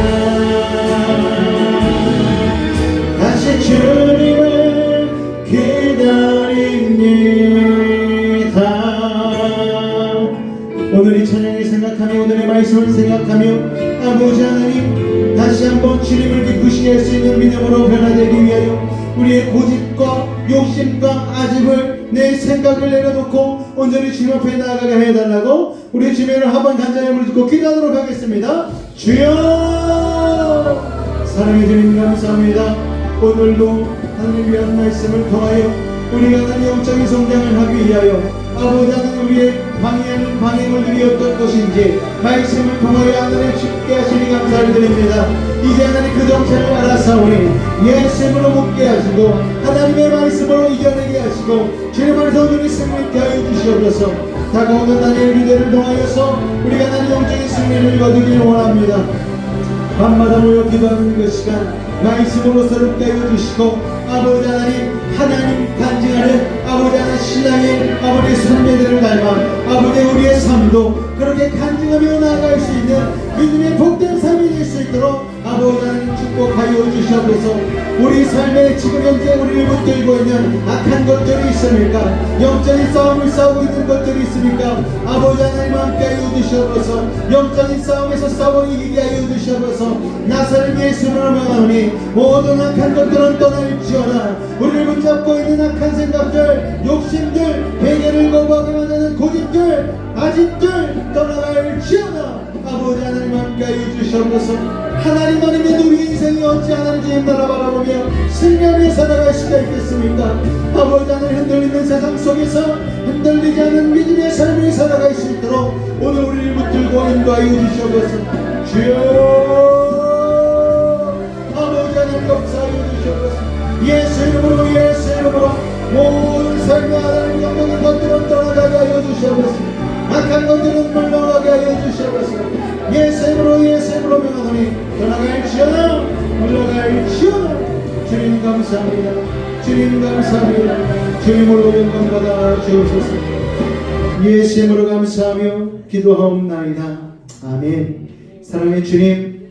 다시 주님을 기다립니다. 오늘 이 찬양을 생각하며 오늘의 말씀을 생각하며 아버지 하나님 다시 한번 주님을 기쁘시게 할 수 있는 믿음으로 변화되기 위하여 우리의 고집과 욕심과 아집을 내 생각을 내려놓고 온전히 주님 앞에 나아가게 해달라고 우리 주님을 한번 간절히 물듣고 기도하도록 하겠습니다. 주여 사랑해 주님 감사합니다. 오늘도 하나님 위한 말씀을 통하여 우리가 하나님 영적인 성장을 하기 위하여 아버지 하나님 우리의 방해하는 방해물들이 어떤 것인지 말씀을 통하여 하나님 쉽게 하시니 감사를 드립니다. 이제 하나님 그 정체를 알아사오니 예수님으로 묻게 하시고 하나님의 말씀으로 이겨내게 하시고 주님 안에서 우리 승리케 하여 주시옵소서. 다가오는 하나님의 기대를 통하여서 우리가 하나님 영적인 승리를 거두길 원합니다. 밤마다 모여 기도하는 그 시간 말씀으로 새롭게 하여 주시고 아버지 하나님 간증하는 아버지 하나님 신앙의 아버지 선배들을 닮아 아버지 우리의 삶도 그렇게 간증하며 나아갈 수 있는 믿음의 복된 삶이 될 수 있도록 아버지 하나님 축복하여 주시옵소서. 우리 삶에 지금 현재 우리를 붙들고 있는 악한 것들이 있습니까? 영적인 싸움을 싸우고 있는 것들이 있습니까? 아버지 하나님 함께 하여 주시옵소서. 영적인 싸움에서 싸워 이기게 하여 주시옵소서. 나사렛 예수를 명하노니 모든 악한 것들은 떠날지어다. 우리를 붙잡고 있는 악한 생각들, 욕심들, 회개를 거부하게 만드는 고집들, 아집들 떠나갈지어다. 아버지 하나님 함께 하여 주시옵소서. 하나님 아니면 우리 인생이 어찌 하나님 주님 나라 바라보며 승리하며 살아갈 수가 있겠습니까? 아버지 하나님 흔들리는 세상 속에서 흔들리지 않은 믿음의 삶을 살아갈 수 있도록 오늘 우리를 붙들고 인도하여 주시옵소서. 주여 아버지 하나님 감사하여 주시옵소서. 예수 이름으로 모든 삶의 하나님 영적인 것들은 떠나가게 하여 주시옵소서. 악한 것들은 물러가게 하여 주시옵소서. 예수님으로 명하노니 떠나갈지어다 물러갈지어다. 주님 감사합니다. 주님 감사합니다. 주님으로 영광받아 주옵소서. 예수님으로 감사하며 기도하옵나이다. 아멘. 사랑의 주님,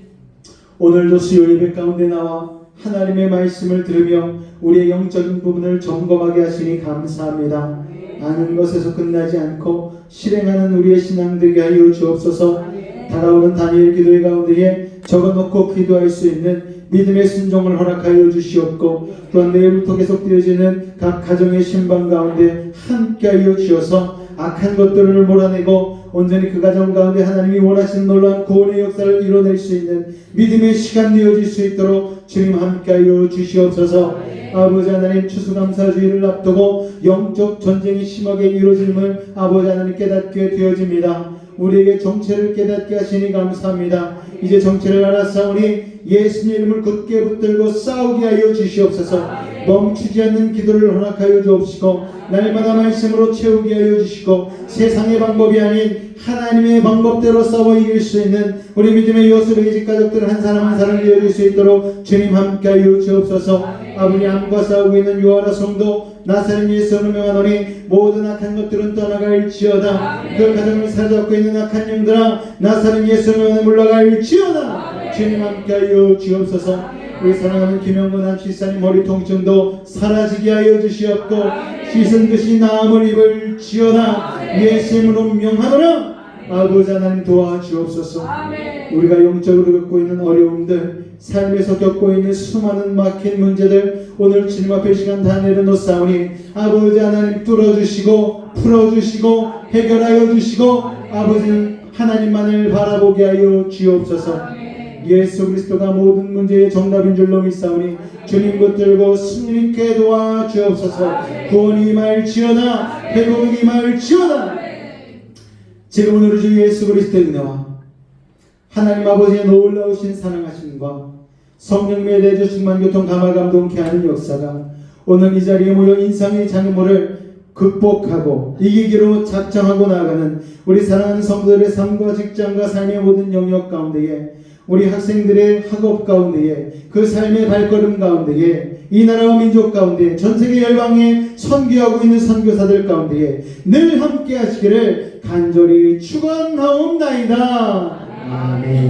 오늘도 수요 예배 가운데 나와 하나님의 말씀을 들으며 우리의 영적인 부분을 점검하게 하시니 감사합니다. 아는 것에서 끝나지 않고 실행하는 우리의 신앙 되게 하여 주옵소서. 다가오는 다니엘 기도회 가운데에 적어놓고 기도할 수 있는 믿음의 순종을 허락하여 주시옵고 또한 내일부터 계속되어지는 각 가정의 신방 가운데 함께하여 주셔서 악한 것들을 몰아내고 온전히 그 가정 가운데 하나님이 원하시는 놀라운 구원의 역사를 이뤄낼 수 있는 믿음의 시간 되어질 수 있도록 주님 함께하여 주시옵소서. 아버지 하나님 추수감사주의를 앞두고 영적 전쟁이 심하게 이루어짐을 아버지 하나님 깨닫게 되어집니다. 우리에게 정체를 깨닫게 하시니 감사합니다. 이제 정체를 알았사오니 예수님 이름을 굳게 붙들고 싸우게 하여 주시옵소서. 멈추지 않는 기도를 허락하여 주옵시고 날마다 말씀으로 채우게 하여 주시고 세상의 방법이 아닌 하나님의 방법대로 싸워 이길 수 있는 우리 믿음의 요셉의 집 가족들 한 사람 한 사람 되어질 수 있도록 주님 함께 하여 주옵소서. 아버지 암과 싸우고 있는 요하나 성도 나사렛 예수로 명하노니 모든 악한 것들은 떠나갈지어다. 그 가정을 사로잡고 있는 악한 영들아 나사렛 예수로 명하노니 물러갈지어다. 주님 함께하여 주옵소서. 우리 사랑하는 김영건 한치사님 머리 통증도 사라지게 하여 주시옵고 씻은 듯이 나음을 입을지어다. 예수님으로 명하노라. 아버지 하나님 도와주옵소서. 우리가 영적으로 겪고 있는 어려움들, 삶에서 겪고 있는 수많은 막힌 문제들 오늘 주님 앞에 시간 다 내려놓사오니 아버지 하나님 뚫어주시고 풀어주시고 해결하여 주시고 아버지 하나님만을 바라보게 하여 주옵소서. 예수 그리스도가 모든 문제의 정답인 줄로 믿사오니 주님 붙들고 승리있게 도와주옵소서. 구원이 임할지어다. 회복이 임할지어다. 지금은 우리 주 예수 그리스도의 은혜와 하나님 아버지의 놀라우신 사랑하심과 성령님의 내주 충만 교통 감화 감동케 하는 역사가 오늘 이 자리에 모여 인상의 장모를 극복하고 이기기로 작정하고 나아가는 우리 사랑하는 성도들의 삶과 직장과 삶의 모든 영역 가운데에, 우리 학생들의 학업 가운데에, 그 삶의 발걸음 가운데에, 이 나라와 민족 가운데 전 세계 열방에 선교하고 있는 선교사들 가운데에 늘 함께 하시기를 간절히 축원하옵나이다. 아멘.